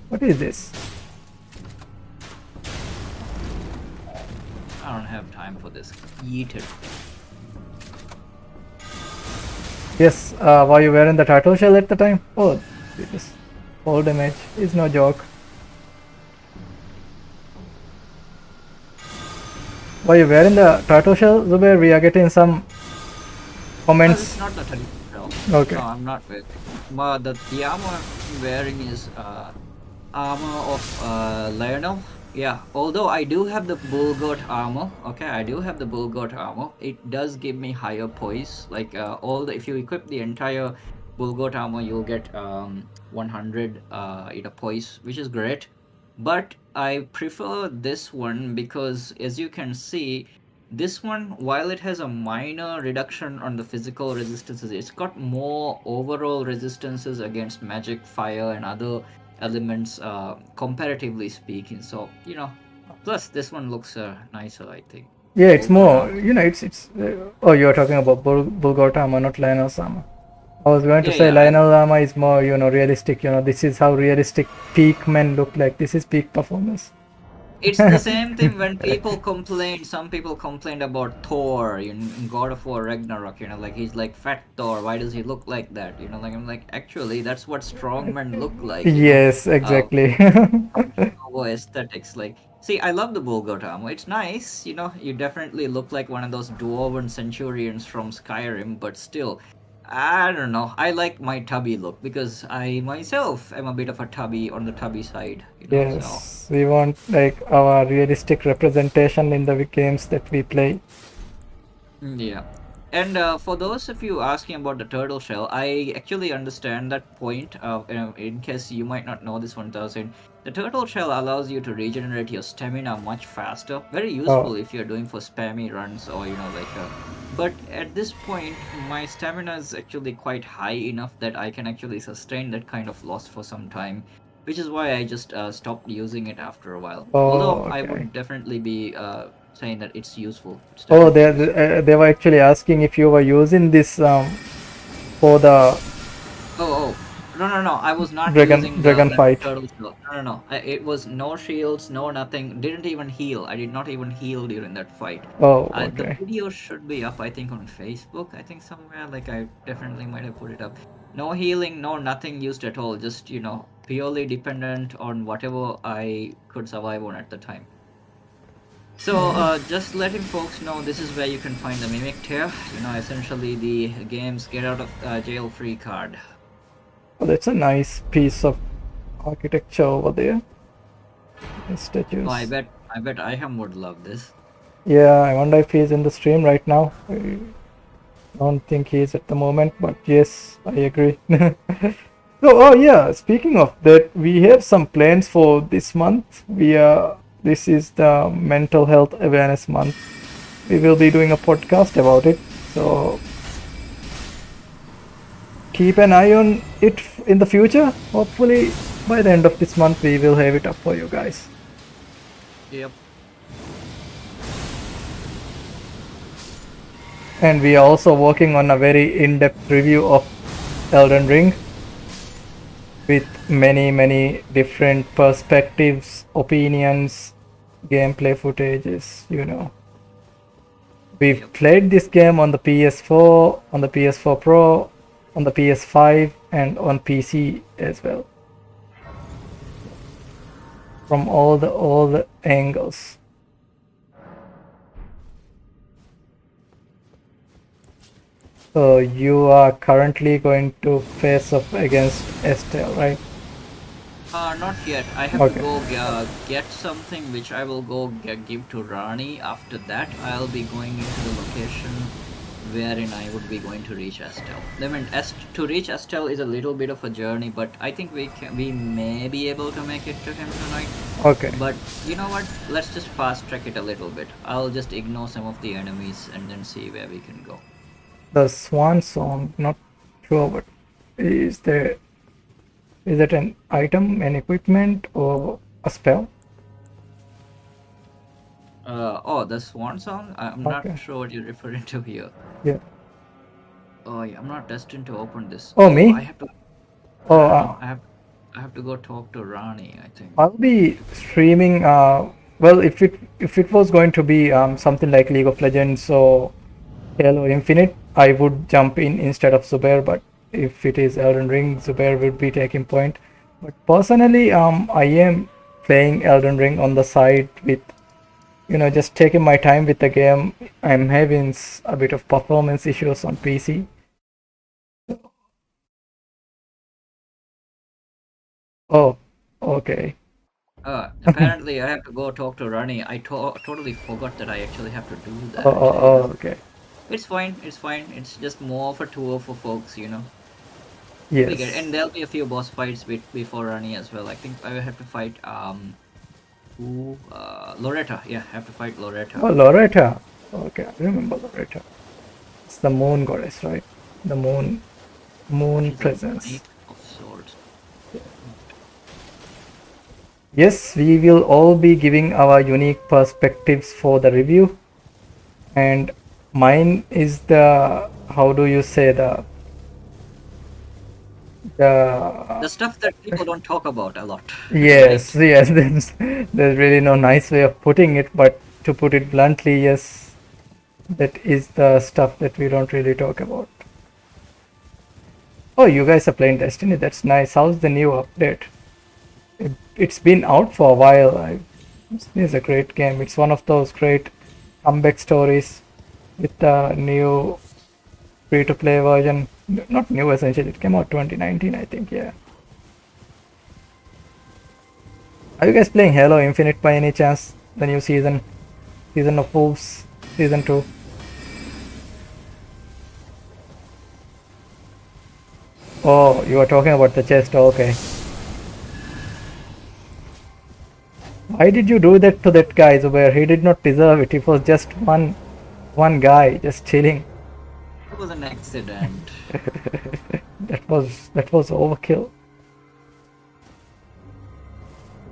What is this? I don't have time for this. Eat it. Yes, were you wearing the turtle shell at the time? Oh, this fall damage is no joke. Were you wearing the turtle shell, Zubair? We are getting some No, comments. it's not the traditional. Okay. No, I'm not wearing. But the armor I'm wearing is armor of Lionel. Yeah, although I do have the bull goat armor. Okay, I do have the bull goat armor. It does give me higher poise. Like if you equip the entire bull goat armor, you'll get 100 poise, which is great. But I prefer this one because, as you can see, this one, while it has a minor reduction on the physical resistances, it's got more overall resistances against magic, fire, and other elements, comparatively speaking. So, you know, plus this one looks nicer, I think. Yeah, it's more. Overall. You know, it's. Oh, you're talking about Bulgota armor, not Lionel's armor. I was going to say Lionel armor is more, you know, realistic. You know, this is how realistic peak men look like. This is peak performance. It's the same thing when people complain. Some people complained about Thor in God of War Ragnarok. You know, like he's like fat Thor. Why does he look like that? You know, like I'm like, actually, that's what strong men look like. Yes, exactly. Aesthetics. Like, see, I love the Bulgurt armor. It's nice. You know, you definitely look like one of those dwarven centurions from Skyrim. But still, I don't know. I like my tubby look because I myself am a bit of a tubby on the tubby side. You know, Yes, we want like our realistic representation in the games that we play. Yeah. And for those of you asking about the turtle shell, I actually understand that point. In case you might not know this 1000, the turtle shell allows you to regenerate your stamina much faster. Very useful if you're doing for spammy runs or, you know, like. But at this point, my stamina is actually quite high enough that I can actually sustain that kind of loss for some time, which is why I just stopped using it after a while. Although I would definitely be saying that it's useful. Oh, they were actually asking if you were using this for the no, I was not dragon fight. Turtle shell. No. It was no shields, no nothing. Didn't even heal. I did not even heal during that fight. Oh, The okay. video should be up, I think, on Facebook. I think somewhere. Like I definitely might have put it up. No healing, no nothing used at all. Just, you know, purely dependent on whatever I could survive on at the time. So just letting folks know, this is where you can find the mimic tear. You know, essentially the game's get out of jail free card. Oh, that's a nice piece of architecture over there. The statues. Oh, I bet Iham would love this. Yeah, I wonder if he's in the stream right now. I don't think he is at the moment, but yes, I agree. Oh yeah, speaking of that, we have some plans for this month. This is the mental health awareness month. We will be doing a podcast about it, so keep an eye on it in the future. Hopefully by the end of this month we will have it up for you guys. Yep. And we are also working on a very in-depth review of Elden Ring with many different perspectives, opinions, gameplay footages, you know. We've Yep. played this game on the PS4, on the PS4 Pro, on the PS5, and on PC as well. From all the angles. So you are currently going to face off against Estelle, right? Not yet. I have to Okay. go get something which I will go give to Rani. After that, I'll be going into the location wherein I would be going to reach Estelle. I mean, to reach Estelle is a little bit of a journey, but I think we may be able to make it to him tonight. Okay. But you know what? Let's just fast track it a little bit. I'll just ignore some of the enemies and then see where we can go. The Swan Song, not sure what is there. Is it an item, an equipment, or a spell? The Swan Song? I'm Okay. not sure what you're referring to here. Yeah. Oh, yeah, I'm not destined to open this. Oh, me? I have to. Oh, No, I have to go talk to Rani, I think. I'll be streaming. Well, if it was going to be something like League of Legends or Halo Infinite, I would jump in instead of Zubair. But if it is Elden Ring, Zubair would be taking point. But personally, I am playing Elden Ring on the side with, you know, just taking my time with the game. I'm having a bit of performance issues on PC. Oh, okay. Apparently, I have to go talk to Rani. I totally forgot that I actually have to do that. Okay. It's fine. It's fine. It's just more of a tour for folks, you know. We get, Yes. and there'll be a few boss fights before Rani as well. I think I will have to fight Loretta. Yeah, I have to fight Loretta. Oh, Loretta. Okay, I remember Loretta. It's the moon goddess, right? The moon She's presence. a knight of swords. Yes, we will all be giving our unique perspectives for the review. And mine is the, how do you say, the stuff that people don't talk about a lot. yes, Right? yes, there's really no nice way of putting it, but to put it bluntly, yes, that is the stuff that we don't really talk about. Oh, you guys are playing Destiny, that's nice. How's the new update? It's been out for a while. It's a great game. It's one of those great comeback stories with the new free-to-play version. Not new, essentially. It came out 2019, I think. Yeah. Are you guys playing Halo Infinite by any chance? The new season of Wolves, season 2. Oh, you are talking about the chest. Okay. Why did you do that to that guy, Zubair? He did not deserve it. He was just one guy, just chilling. It was an accident. That was overkill.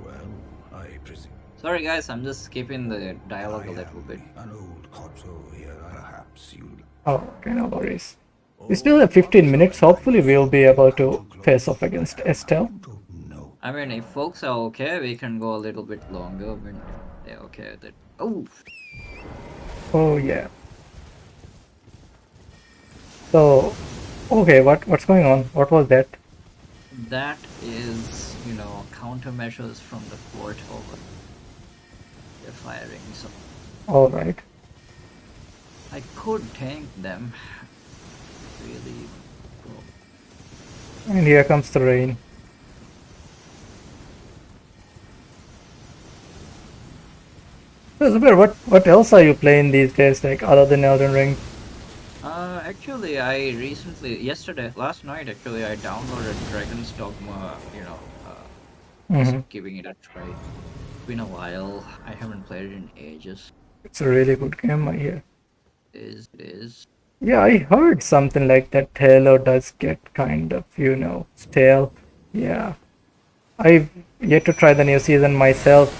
Well, I presume. Sorry, guys, I'm just skipping the dialogue I a little am bit. an old koto here. Perhaps you. Oh, okay, no worries. We still have 15 minutes. Hopefully, we'll be able to face off against Estelle. No. I mean, if folks are okay, we can go a little bit longer. I mean, if they're okay. That Oh yeah. So, okay, what's going on? What was that? that is, you know, countermeasures from the fort over. They're firing, so All right. I could tank them. Really. And here comes the rain. So, Zubair, what else are you playing these days, like other than Elden Ring? Actually, last night, actually, I downloaded Dragon's Dogma, you know, just giving it a try. It's been a while. I haven't played it in ages. It's a really good game, I hear. It is. Yeah, I heard something like that. Halo does get kind of, you know, stale. Yeah. I've yet to try the new season myself.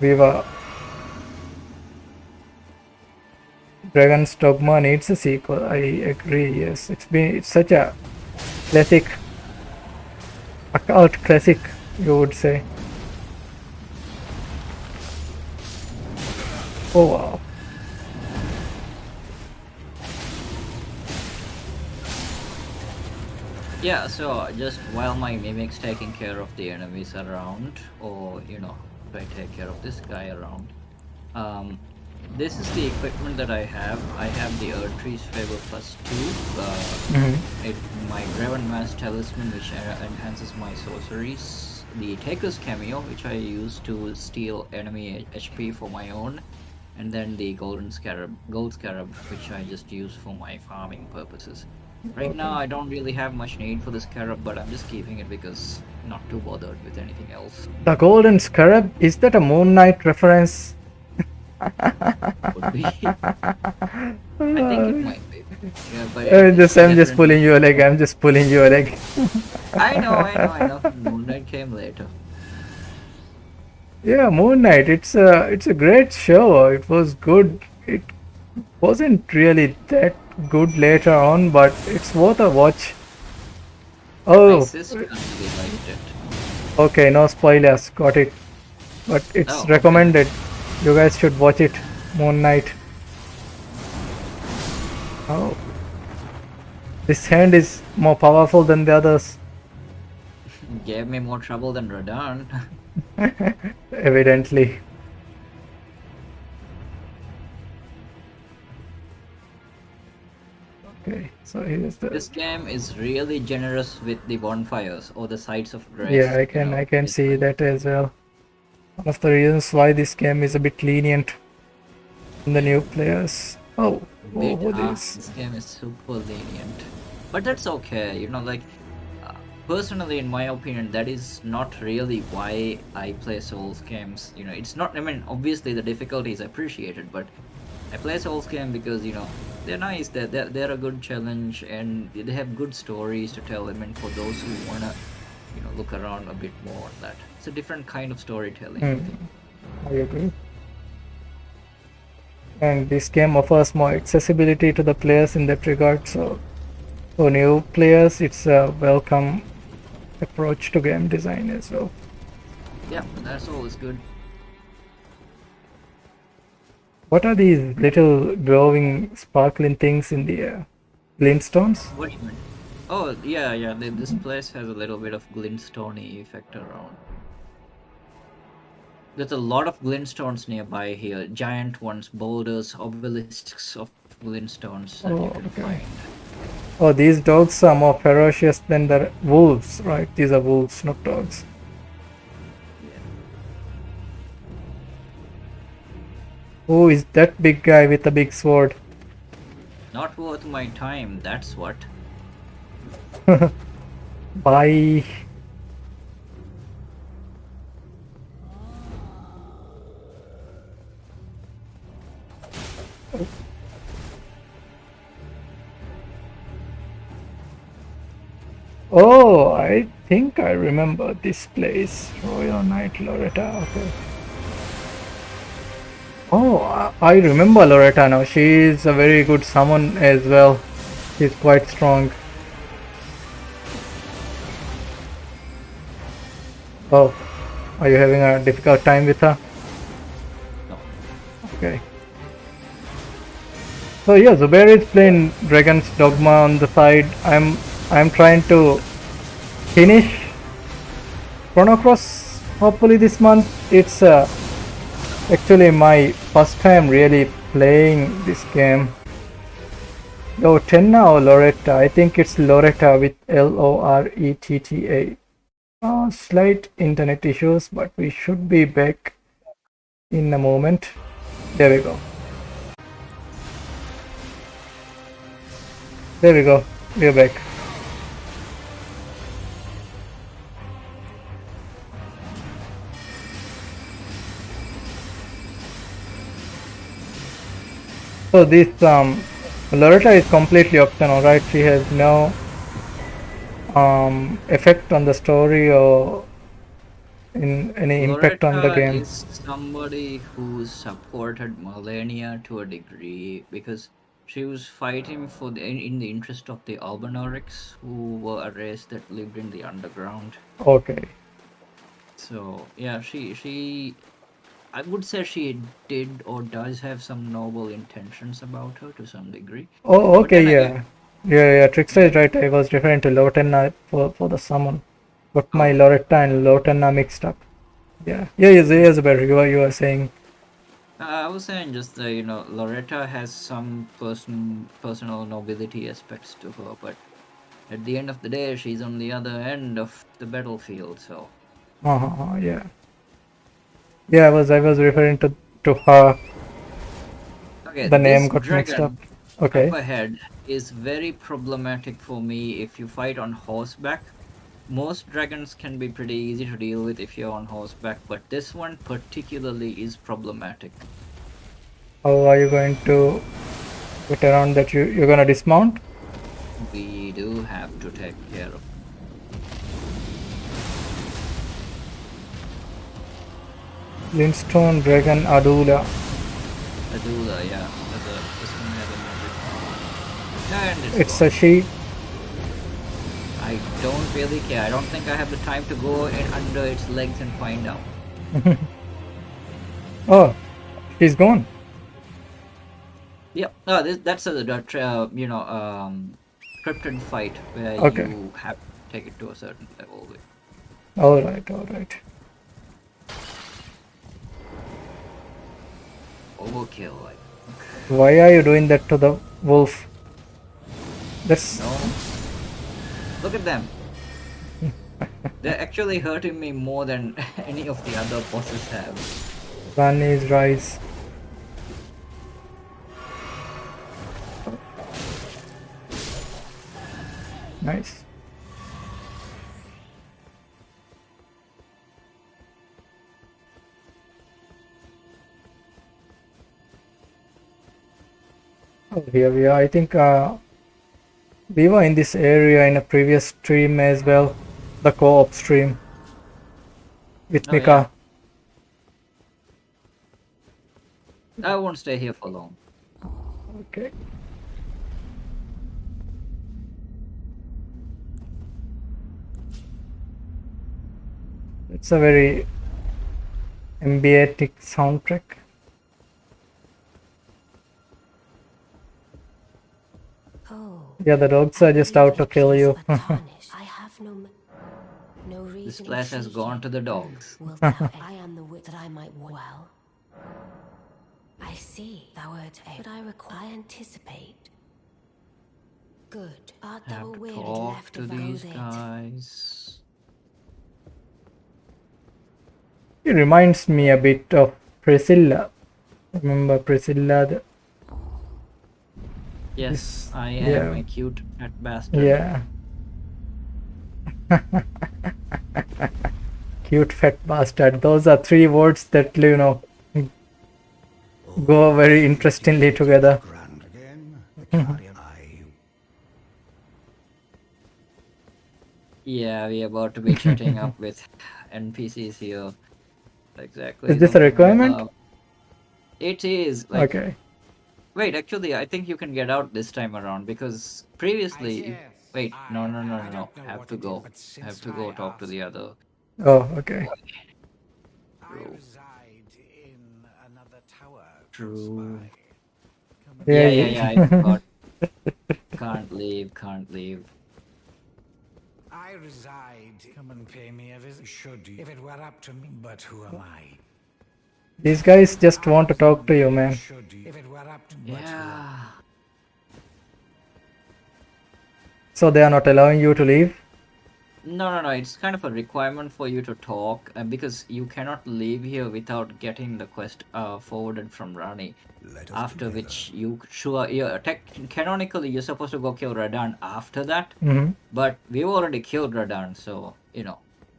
We were Dragon's Dogma needs a sequel. I agree. Yes, it's such a classic, a cult classic, you would say. Oh wow. Yeah, so just while my mimic's taking care of the enemies around, or if I take care of this guy around, this is the equipment that I have. I have the Urgery's Favor +2, my Graven Mass Talisman, which enhances my sorceries, the Taker's Cameo, which I use to steal enemy HP for my own, and then the Gold Scarab, which I just use for my farming purposes. Right now, I don't really have much need for the Scarab, but I'm just keeping it because I'm not too bothered with anything else. The Golden Scarab, is that a Moon Knight reference? Would be. I think it might be. Yeah, but I'm it's just pulling your leg. I'm just pulling your leg. I know. Moon Knight came later. Yeah, Moon Knight. It's a great show. It was good. It wasn't really that good later on, but it's worth a watch. My Oh, sister actually liked it. okay. No spoilers. Got it. But it's Oh, okay. recommended. You guys should watch it. Moon Knight. Oh. This hand is more powerful than the others. Gave me more trouble than Radahn. Evidently. Okay, so here's the. This game is really generous with the bonfires or the sites of grace. Yeah, I can it's see like- that as well. One of the reasons why this game is a bit lenient in the new players. Oh, This game is super lenient, but that's okay. Personally, in my opinion, that is not really why I play Souls games. It's not. I mean, obviously the difficulty is appreciated, but I play Souls game because they're nice. They're a good challenge, and they have good stories to tell. I mean, for those who wanna look around a bit more at that. It's a different kind of storytelling. I think. I agree. And this game offers more accessibility to the players in that regard. So for new players, it's a welcome approach to game design as well. Yeah, that's always good. What are these little glowing, sparkling things in the air? Glintstones? What do you mean? Oh, yeah. This place has a little bit of glintstony effect around. There's a lot of glintstones nearby here. Giant ones, boulders, obelisks of glintstones that you can okay. find. Oh, these dogs are more ferocious than the wolves, right? These are wolves, not dogs. Yeah. Who is that big guy with a big sword? Not worth my time, that's what. Bye. Oh, I think I remember this place. Royal Knight Loretta. Okay. Oh, I remember Loretta now. She is a very good summon as well. She's quite strong. Oh, are you having a difficult time with her? No. Okay. So yeah, Zubair is playing Dragon's Dogma on the side. I'm trying to finish Chrono Cross hopefully this month. It's actually my first time really playing this game. Oh, Tenna or Loretta? I think it's Loretta with Loretta. Slight internet issues, but we should be back in a moment. There we go. There we go. We're back. So this Loretta is completely optional, right? She has no effect on the story or in any impact on the Loretta game? is somebody who supported Malenia to a degree because she was fighting for in the interest of the Albinaurics, who were a race that lived in the underground. Okay. So yeah, she I would say she did or does have some noble intentions about her to some degree. Oh, But okay, then again, yeah. Yeah, Trickster is right. I was referring to Lotenna for the summon. Got my oh, Loretta and Lotenna mixed up. Yeah. Yeah, yes, but you are saying. I was saying just Loretta has some personal nobility aspects to her, but at the end of the day, she's on the other end of the battlefield. So Yeah. Yeah, I was referring to her. okay, The name this got mixed up. dragon up Okay. ahead is very problematic for me if you fight on horseback. Most dragons can be pretty easy to deal with if you're on horseback, but this one particularly is problematic. How are you going to get around that? You're gonna dismount? We do have to take care of. Linstone Dragon Adula. Adula, yeah. This one has a magic. And It's gone. a she. I don't really care. I don't think I have the time to go in under its legs and find out. Oh, she's gone. Yep. That's a scripted fight where Okay. you have to take it to a certain level. All right. Overkill, I think. Why are you doing that to the wolf? That's No. Look at them. They're actually hurting me more than any of the other bosses have. Vanny's rise. Nice. Oh, here we are. I think we were in this area in a previous stream as well, the co-op stream with Oh, Mika. I won't stay here for long. Okay. It's a very ambient soundtrack. Oh, Yeah, the dogs are just out to kill you. I have no reason. This place has gone to the dogs. Will tell I am the wit that I might well. I see thou art a, but I anticipate. Good. Art I thou have to wearied talk left to of these it? guys. It reminds me a bit of Priscilla. Remember Priscilla? Yes, I am yeah. a cute fat bastard. Yeah. Cute fat bastard. Those are three words that, go very interestingly together. Yeah, we're about to be chatting up with NPCs here. Exactly. Is this a requirement? It is. Like, Okay. wait, actually, I think you can get out this time around because previously. Wait, no. Have to go. Have to go talk to the other. Oh, okay. I reside in another tower. True. Yeah. I forgot. Can't leave. I reside. Come and pay me a visit. Should you? If it were up to me. But who am I? These guys just want to talk to you, man. Should you? If it were up to me. Yeah. So they are not allowing you to leave? No. It's kind of a requirement for you to talk because you cannot leave here without getting the quest forwarded from Rani. After which canonically you're supposed to go kill Radahn after that. Mm-hmm. But we've already killed Radahn, so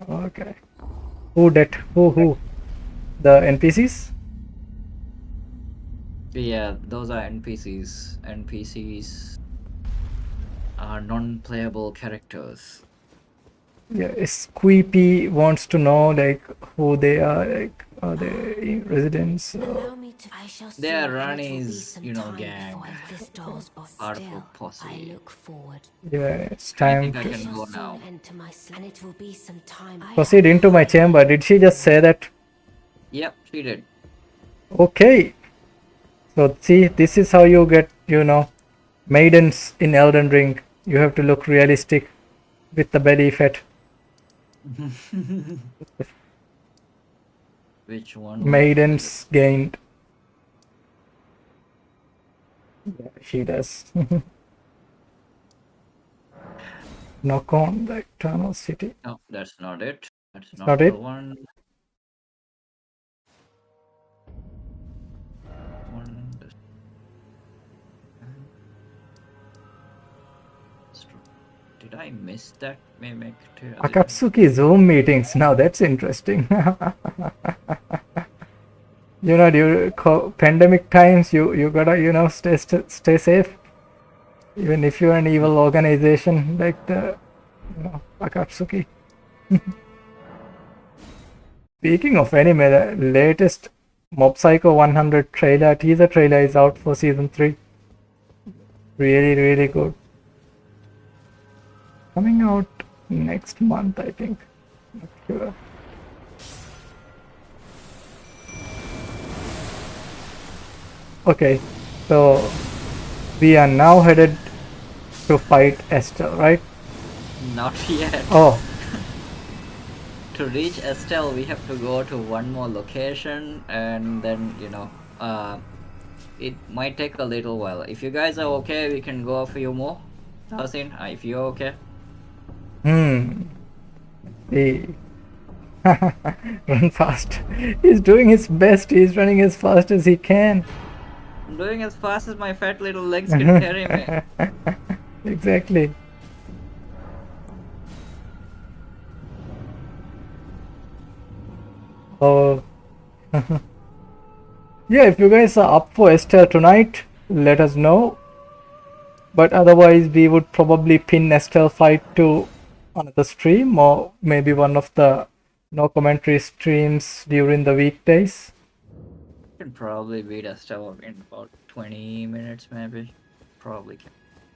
Okay. Who? The NPCs? Yeah, those are NPCs. NPCs are non-playable characters. Yeah, Squeepy wants to know, like, who they are. Like, are they residents? Allow me to. I shall see. They are And it will be Rani's, some you know, time gang. before this door's but Powerful still, posse. I look forward. Yeah, it's I time think I to can go Soon now. enter my and it will be some time. proceed into my chamber. Did she just say that? Yep, she did. Okay. So see, this is how you get, maidens in Elden Ring. You have to look realistic with the belly fat. Which one? Maidens gained. Yeah, she does. Knock on the Eternal City. No, that's not it. That's Not not the it? one. This- Did I miss that mimic too? Akatsuki Zoom meetings. Now that's interesting. During pandemic times, you gotta stay safe. Even if you're an evil organization like the Akatsuki. Speaking of anime, the latest Mob Psycho 100 teaser trailer is out for season 3. Really, really good. Coming out next month, I think. Not sure. Okay, so we are now headed to fight Estelle, right? Not yet. Oh, To reach Estelle, we have to go to one more location, and then it might take a little while. If you guys are okay, we can go a few more. Tasin, if you're okay. See. Run fast. He's doing his best. He's running as fast as he can. I'm doing as fast as my fat little legs can carry me. Exactly. Oh. Yeah, if you guys are up for Estelle tonight, let us know. But otherwise, we would probably pin Estelle fight to another stream, or maybe one of the no commentary streams during the weekdays. Can probably beat Estelle in about 20 minutes, maybe. Probably can.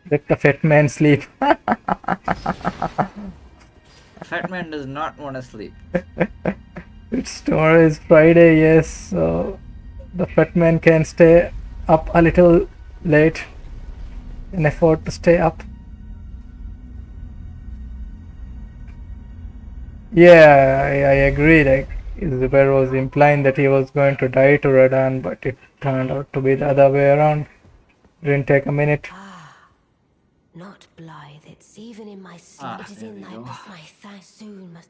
Let the fat man sleep. Fat man does not want to sleep. It's tomorrow is Friday, yes, so the fat man can stay up a little late and afford to stay up. Yeah, I agree. Like, Zubair was implying that he was going to die to Radahn, but it turned out to be the other way around. Didn't take a minute. Not blithe, it's even in my sleep. Ah, It is there in we thy go. my thanks soon must.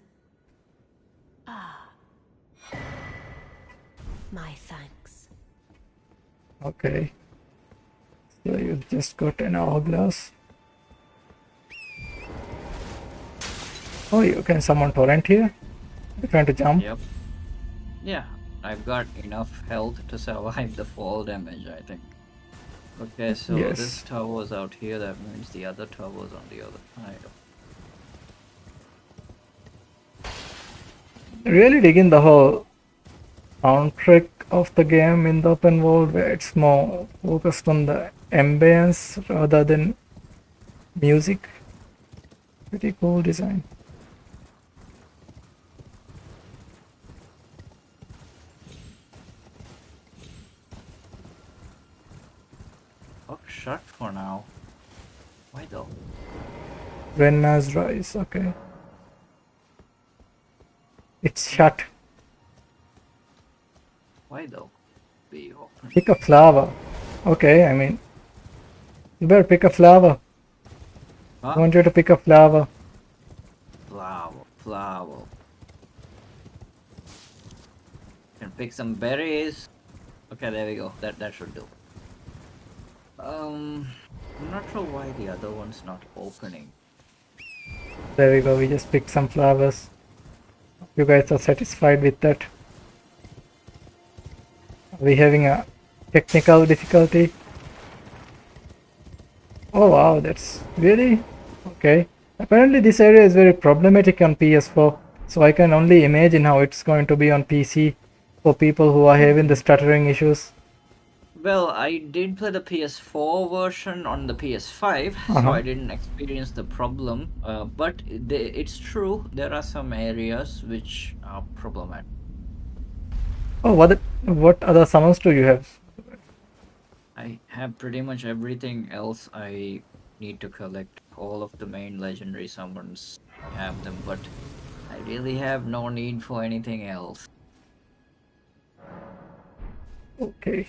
My thanks. Okay. So you've just got an hourglass. Oh, you can summon torrent here? You're trying to jump? Yep. Yeah, I've got enough health to survive the fall damage, I think. Okay, so Yes. this tower's out here, that means the other tower's on the other side. Really digging the whole soundtrack of the game in the open world, where it's more focused on the ambience rather than music. Pretty cool design. Oh, shut for now. Why though? Renna's Rise, okay. It's shut. Why though? Be open. Pick a flower. Okay, I mean, you better pick a flower. I Huh? want you to pick a flower. Flower. Can pick some berries. Okay, there we go. That should do. I'm not sure why the other one's not opening. There we go, we just picked some flowers. You guys are satisfied with that? Are we having a technical difficulty? Oh wow, that's really okay. Apparently this area is very problematic on PS4. So I can only imagine how it's going to be on PC for people who are having the stuttering issues. Well, I did play the PS4 version on the PS5, so Uh-huh. I didn't experience the problem. But it's true, there are some areas which are problematic. Oh, what other summons do you have? I have pretty much everything else I need to collect. All of the main legendary summons have them, but I really have no need for anything else. Okay.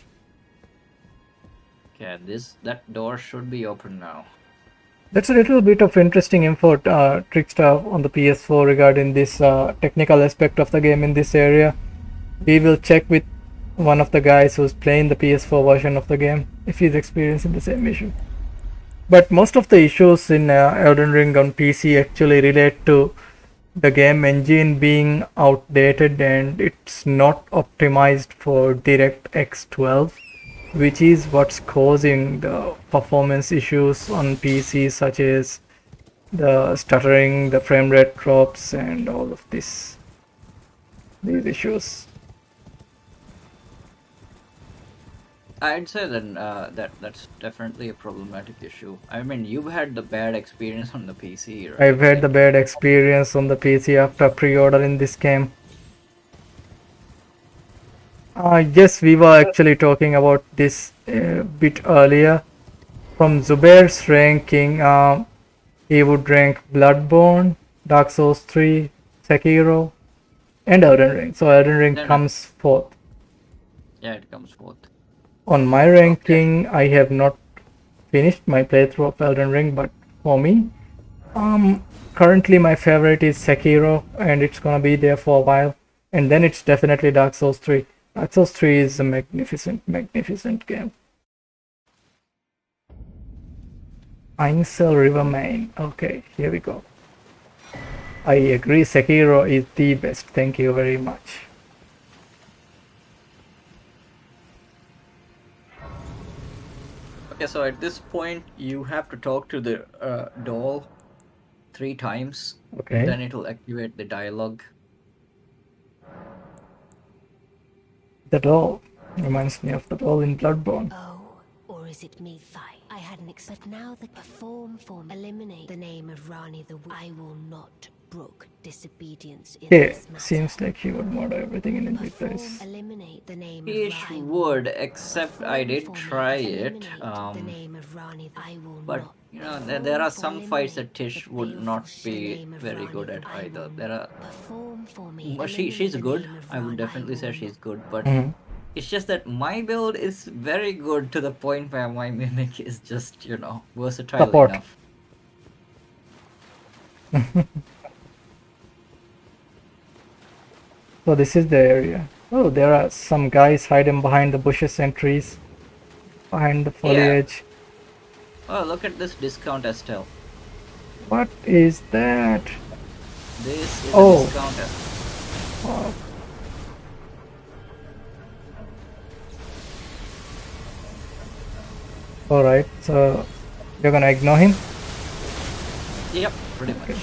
Okay, that door should be open now. That's a little bit of interesting info, Trickster, on the PS4 regarding this technical aspect of the game in this area. We will check with one of the guys who's playing the PS4 version of the game if he's experiencing the same issue. But most of the issues in Elden Ring on PC actually relate to the game engine being outdated and it's not optimized for DirectX 12, which is what's causing the performance issues on PC, such as the stuttering, the frame rate drops, and all of these issues. I'd say then that's definitely a problematic issue. I mean, you've had the bad experience on the PC, right? I've had the bad experience on the PC after pre-ordering this game. Yes, we were actually talking about this a bit earlier. From Zubair's ranking, he would rank Bloodborne, Dark Souls 3, Sekiro, and Elden Ring. So Elden Ring No. comes fourth. Yeah, it comes forth. On my ranking, I have not finished my playthrough of Elden Ring, but for me, currently my favorite is Sekiro, and it's gonna be there for a while. And then it's definitely Dark Souls 3. Dark Souls 3 is a magnificent game. Ainsel River Main. Okay, here we go. I agree, Sekiro is the best. Thank you very much. Okay, so at this point, you have to talk to the doll 3 times. Okay. Then it will activate the dialogue. The doll reminds me of the doll in Bloodborne. Oh, or is it me? Fight. I hadn't expected. Now the perform form eliminate the name of Rani the. I will not brook disobedience in Okay, this matter. seems like he would modify everything in his Perform place. eliminate the name It of Rani. would, except I did try it. The name of Rani. I will But not. you know, there are some fights that Tish would not be very good at either. There are. Perform for me. Well, she's good. I would definitely say she's good, but it's just that my build is very good to the point where my mimic is just, you know, versatile Support. enough. So this is the area. Oh, there are some guys hiding behind the bushes and trees, behind the foliage. Oh, look at this discount Estelle. What is that? This is Oh. a discount Estelle. Wow. Alright, so you're gonna ignore him? Yep, pretty much.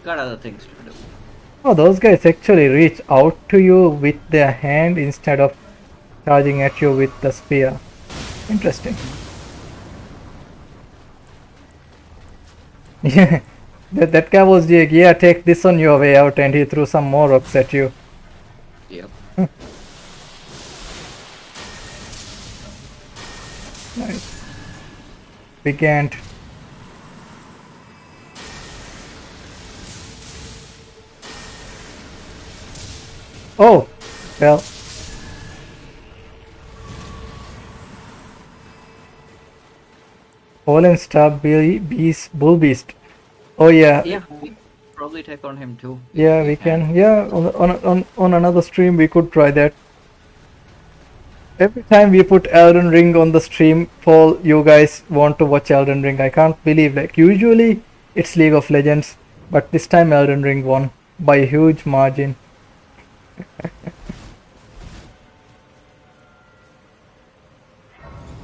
Got other things to do. Oh, those guys actually reach out to you with their hand instead of charging at you with the spear. Interesting. Yeah, that guy was like, yeah, take this on your way out, and he threw some more rocks at you. Yep. Nice. We can't. Oh, well. Fallen Star Bull Beast. Oh yeah. Yeah, we probably take on him too. if Yeah, we can. Yeah, on another stream we could try that. Every time we put Elden Ring on the stream, Paul, you guys want to watch Elden Ring. I can't believe, like, usually it's League of Legends, but this time Elden Ring won by a huge margin.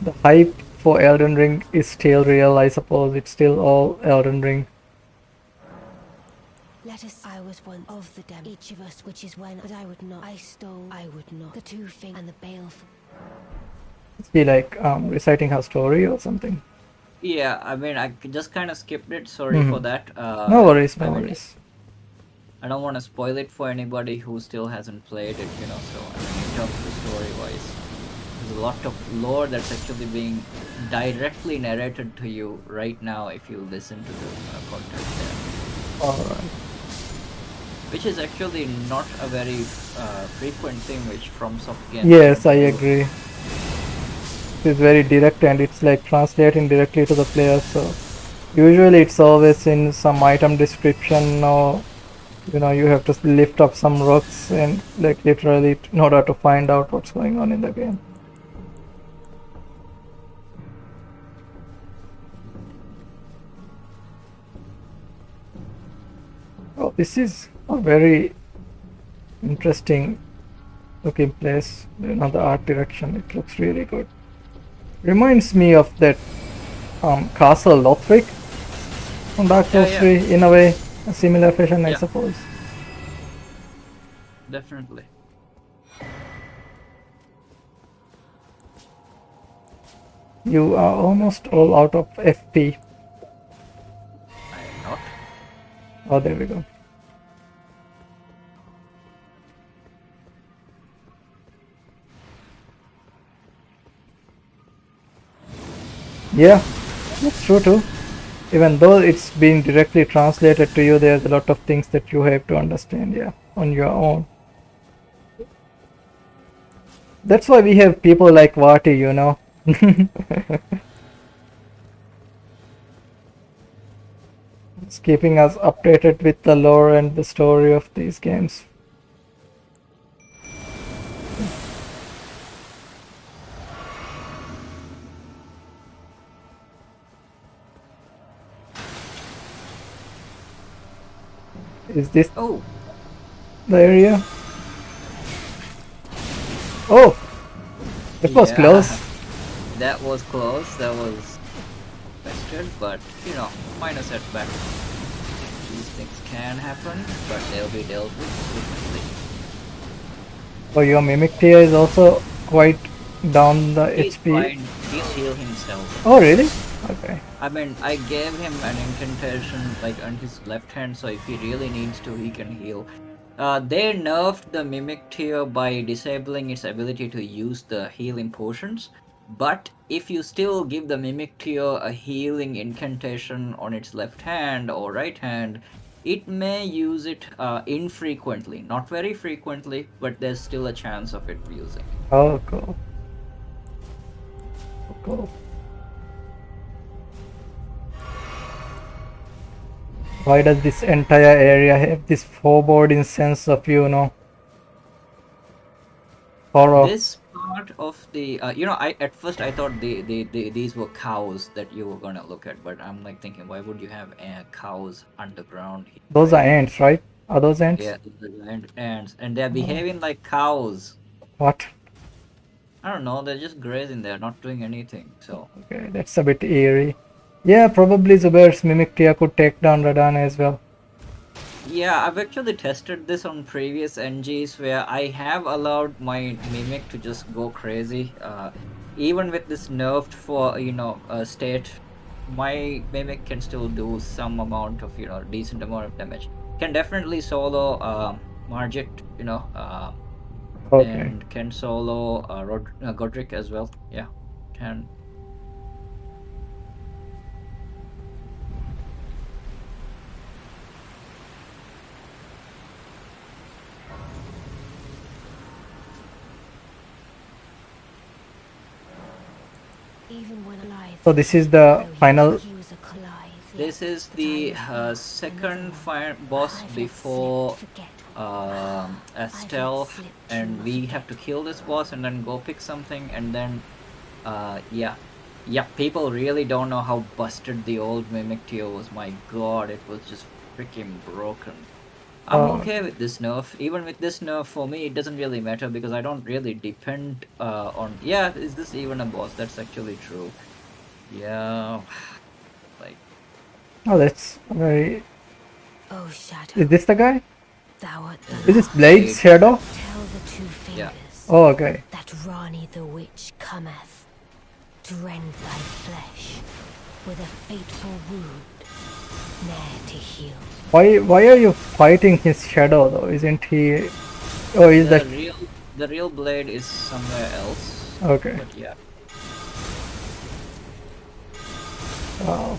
The hype for Elden Ring is still real, I suppose. It's still all Elden Ring. Let us. I was once of the dem. Each of us, which is when, but I would not. I stole, I would not. The two thing and the baleful. Is he like reciting her story or something? Yeah, I mean, I just kind of skipped it. Sorry for that. No worries, I no mean, worries. I don't want to spoil it for anybody who still hasn't played it, you know. So, I mean, in terms of the story-wise, there's a lot of lore that's actually being directly narrated to you right now if you listen to the content there. Alright. Which is actually not a very frequent thing which FromSoft games. Yes, I do. agree. It's very direct and it's like translating directly to the player. So usually it's always in some item description, or you know, you have to lift up some rocks and like literally in order to find out what's going on in the game. Oh, this is a very interesting looking place. You know, the art direction, it looks really good. Reminds me of that castle Lothric from Dark Souls Yeah. 3 in a way, a similar fashion, I Yeah. suppose. Definitely. You are almost all out of FP. I am not. Oh, there we go. Yeah, that's true too. Even though it's being directly translated to you, there's a lot of things that you have to understand, yeah, on your own. That's why we have people like Vati, you know. It's keeping us updated with the lore and the story of these games. Is this Oh, the area? Oh! That was yeah. close. That was close. That was expected, but you know, minor setback. These things can happen, but they'll be dealt with swiftly. Oh, your Mimic tier is also quite down the He's HP. fine. He'll heal himself. Oh, really? Okay. I mean, I gave him an incantation like on his left hand, so if he really needs to, he can heal. They nerfed the Mimic tier by disabling its ability to use the healing potions. But if you still give the Mimic tier a healing incantation on its left hand or right hand, it may use it infrequently. Not very frequently, but there's still a chance of it using. Oh, cool. Cool. Why does this entire area have this foreboding sense of, you know, horror? This part of the you know, I at first I thought these were cows that you were gonna look at, but I'm like thinking, why would you have cows underground? Those are ants, right? Are those ants? Yeah, the giant ants, and they're behaving like cows. What? I don't know, they're just grazing. They're not doing anything. So Okay, that's a bit eerie. Yeah, probably Zubair's Mimic tier could take down Radahn as well. yeah, I've actually tested this on previous NGs where I have allowed my Mimic to just go crazy. Even with this nerfed for, you know, state, my Mimic can still do some amount of, you know, decent amount of damage. Can definitely solo Margit, you know, Okay. and can solo Godric as well. Yeah, can. Even when alive. So this is the though he final. thought he was alive, This yet is that I the was second invulnerable. boss I've let before slip forget. Estelle, slip too and much we have to kill this boss and then go pick something, and then yeah, people really don't know how busted the old Mimic tier was. My god, it was just freaking broken. I'm okay with this nerf. Even with this nerf, for me, it doesn't really matter because I don't really depend on. Yeah, is this even a boss? That's actually true. Yeah, like Oh, that's very. Oh, shadow. Is this the guy? Thou art the Is this last. Blade's shadow? Tell the two Yeah. fingers Oh, okay. that Rani the Witch cometh to rend thy flesh with a fateful wound, ne'er to heal. Why are you fighting his shadow though? Isn't he? Oh, is that The real blade is somewhere else. okay? But yeah. Wow.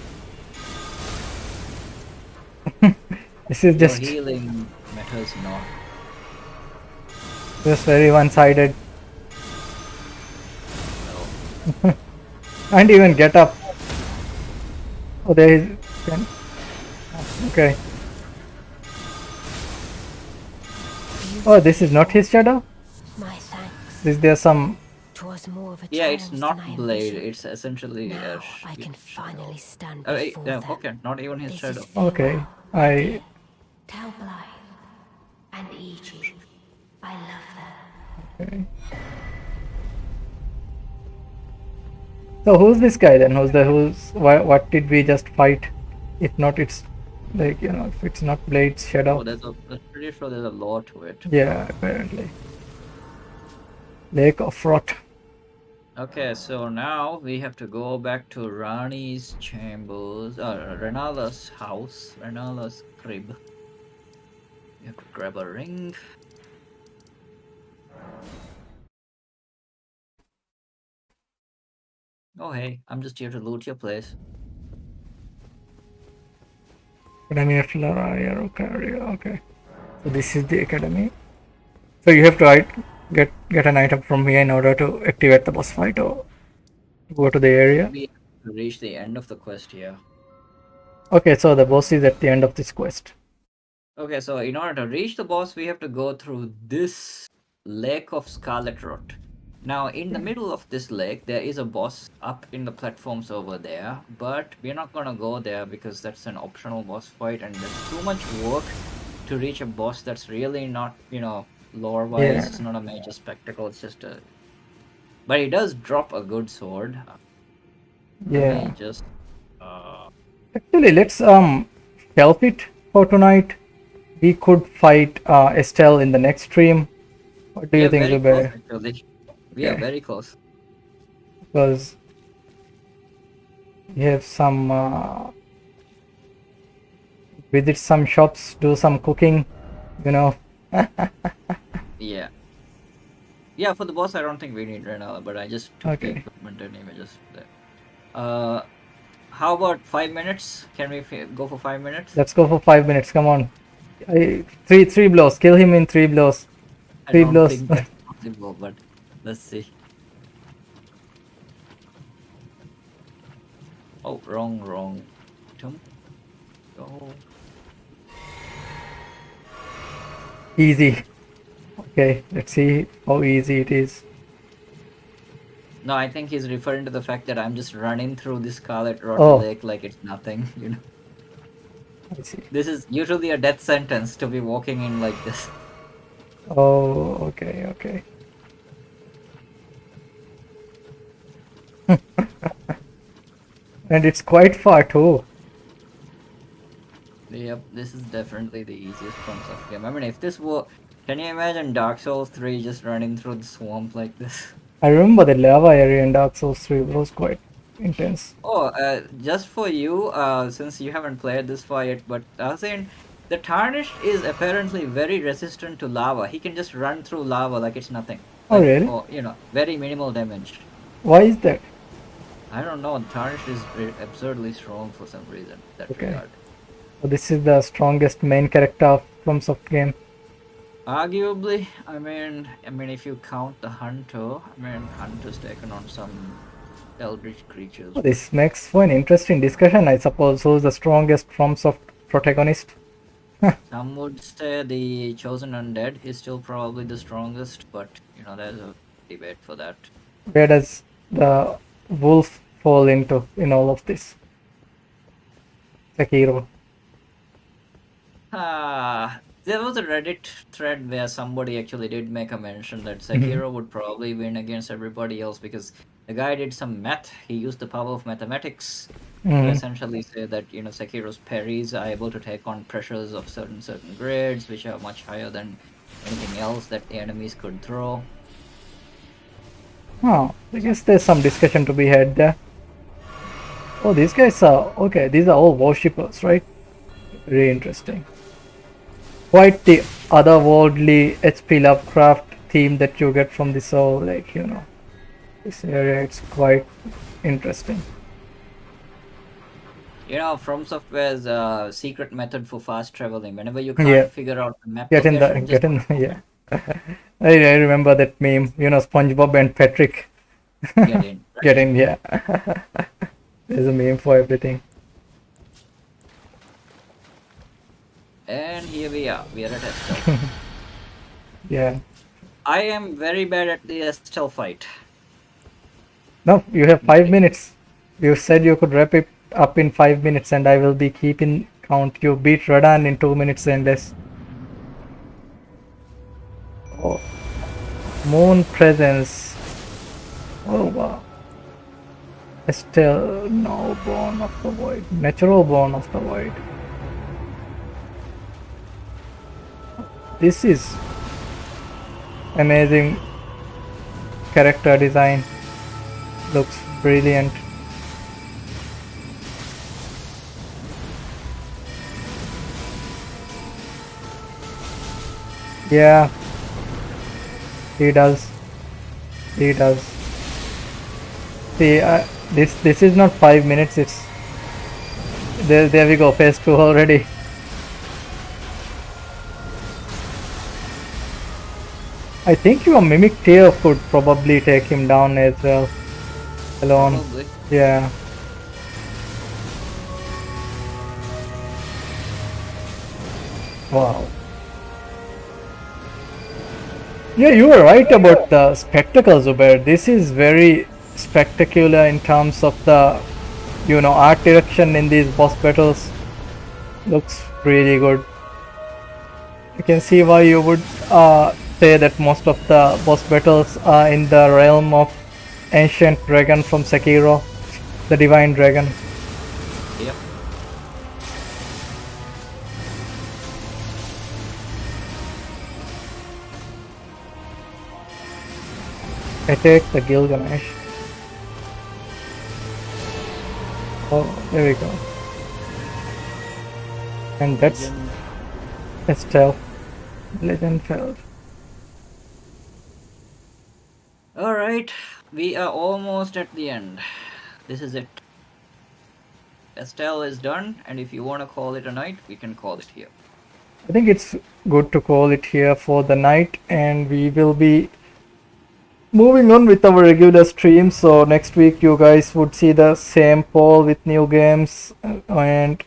This is Your just healing matters not. very one-sided. No. And even get up. Oh, there is. Okay. Oh, this is not his shadow. My thanks. Is there some? 'Twas more of a Yeah, it's challenge not than I blade. envisioned. It's essentially a Now I can finally stand Oh, before them. okay, not even his This shadow. is farewell, Okay, my dear. Tell Blythe and Egypt I love them. Okay. So who's this guy then? What did we just fight? If not, it's like, if it's not Blade's shadow. Oh, I'm pretty sure there's a lore to it. Yeah, apparently. Lake of Rot. Okay, so now we have to go back to Rani's chambers, Renala's house, Renala's crib. We have to grab a ring. Oh hey, I'm just here to loot your place. Academy of Laraya, okay. So this is the academy. So you have to get an item from here in order to activate the boss fight or go to the area. We have to reach the end of the quest here. Okay, so the boss is at the end of this quest. Okay, so in order to reach the boss, we have to go through this lake of Scarlet Rot. Now, in the middle of this lake, there is a boss up in the platforms over there, but we're not gonna go there because that's an optional boss fight and that's too much work to reach a boss that's really not, lore-wise, Yeah. it's not a major spectacle, it's just a... But he does drop a good sword. Let Yeah. me just... Actually, let's shelf it for tonight. We could fight Estelle in the next stream. What do we you are think, very Zubair? close, actually. We are Okay. very close. Because we have some visit some shops, do some cooking, you know. Yeah. Yeah, for the boss, I don't think we need Renala, but I just took the Okay. equipment anyway, just there. How about 5 minutes? Can we go for 5 minutes? Let's go for 5 minutes. Come on. Three blows. Kill him in 3 blows. I 3 don't blows. think that's possible, but let's see. Oh, wrong. Item. Go. Easy. Okay, let's see how easy it is. No, I think he's referring to the fact that I'm just running through this Scarlet Rot Oh. Lake like it's nothing, I see. This is usually a death sentence to be walking in like this. Oh, okay. And it's quite far too. Yep, this is definitely the easiest from such game. I mean, if this were... Can you imagine Dark Souls 3 just running through the swamp like this? I remember the lava area in Dark Souls 3 was quite intense. Oh, just for you, since you haven't played this far yet, but I was saying, the Tarnished is apparently very resistant to lava. He can just run through lava like it's nothing. Oh, really? Or, very minimal damage. Why is that? I don't know, the Tarnished is absurdly strong for some reason, in that Okay. regard. So this is the strongest main character from soft game. Arguably, I mean, if you count the Hunter, Hunter's taken on some eldritch creatures. This makes for an interesting discussion, I suppose. Who's the strongest from soft protagonist? Some would say the Chosen Undead is still probably the strongest, but, there's a debate for that. Where does the wolf fall into in all of this? Sekiro. There was a Reddit thread where somebody actually did make a mention that Sekiro would probably win against everybody else because the guy did some math. He used the power of mathematics to Mm. essentially say that Sekiro's parries are able to take on pressures of certain grades, which are much higher than anything else that the enemies could throw. Oh, I guess there's some discussion to be had there. Oh, these guys are okay. These are all worshippers, right? Very interesting. Quite the otherworldly HP Lovecraft theme that you get from the soul, like this area. It's quite interesting. From Software's secret method for fast traveling. Whenever you can't Yeah. figure out the map Get in location, the yeah. I remember that meme. SpongeBob and Patrick. get in. Get in, yeah. There's a meme for everything. And here we are. We are at Estelle. Yeah. I am very bad at the Estelle fight. No, you have 5 minutes. You said you could wrap it up in 5 minutes, and I will be keeping count. You beat Radahn in 2 minutes and less. Oh. Moon presence. Oh wow. Estelle, no, born of the void. Natural born of the void. This is amazing character design. Looks brilliant. Yeah, he does. He does. See, this is not 5 minutes. It's there we go. Phase 2 already. I think your Mimic Tear could probably take him down as well. Alone. Probably. Yeah. Wow. Yeah, you were right about the spectacle, Zubair. This is very spectacular in terms of the, art direction in these boss battles. Looks really good. You can see why you would say that most of the boss battles are in the realm of Ancient Dragon from Sekiro, the Divine Dragon. Yep. Attack the Gilgamesh. Oh, there we go. And that's Legend. Estelle. Legend fell. Alright, we are almost at the end. This is it. Estelle is done, and if you want to call it a night, we can call it here. I think it's good to call it here for the night, and we will be moving on with our regular stream. So next week you guys would see the same poll with new games, and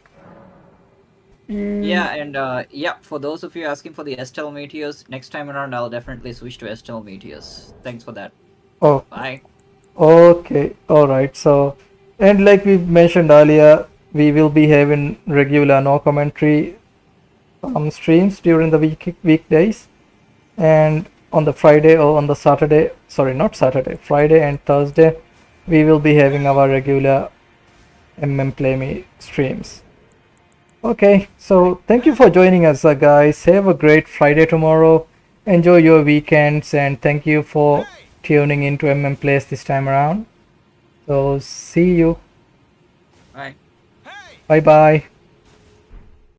Yeah, and for those of you asking for the Estelle Meteors, next time around I'll definitely switch to Estelle Meteors. Thanks for that. oh, Bye. okay, all right. So, and like we mentioned earlier, we will be having regular no commentary streams during the weekdays, and on the Friday or on the Saturday, sorry, not Saturday, Friday and Thursday, we will be having our regular Play Me streams. Okay, so thank you for joining us, guys. Have a great Friday tomorrow. Enjoy your weekends, and thank you for tuning into Plays this time around. So see you. Bye. Bye bye.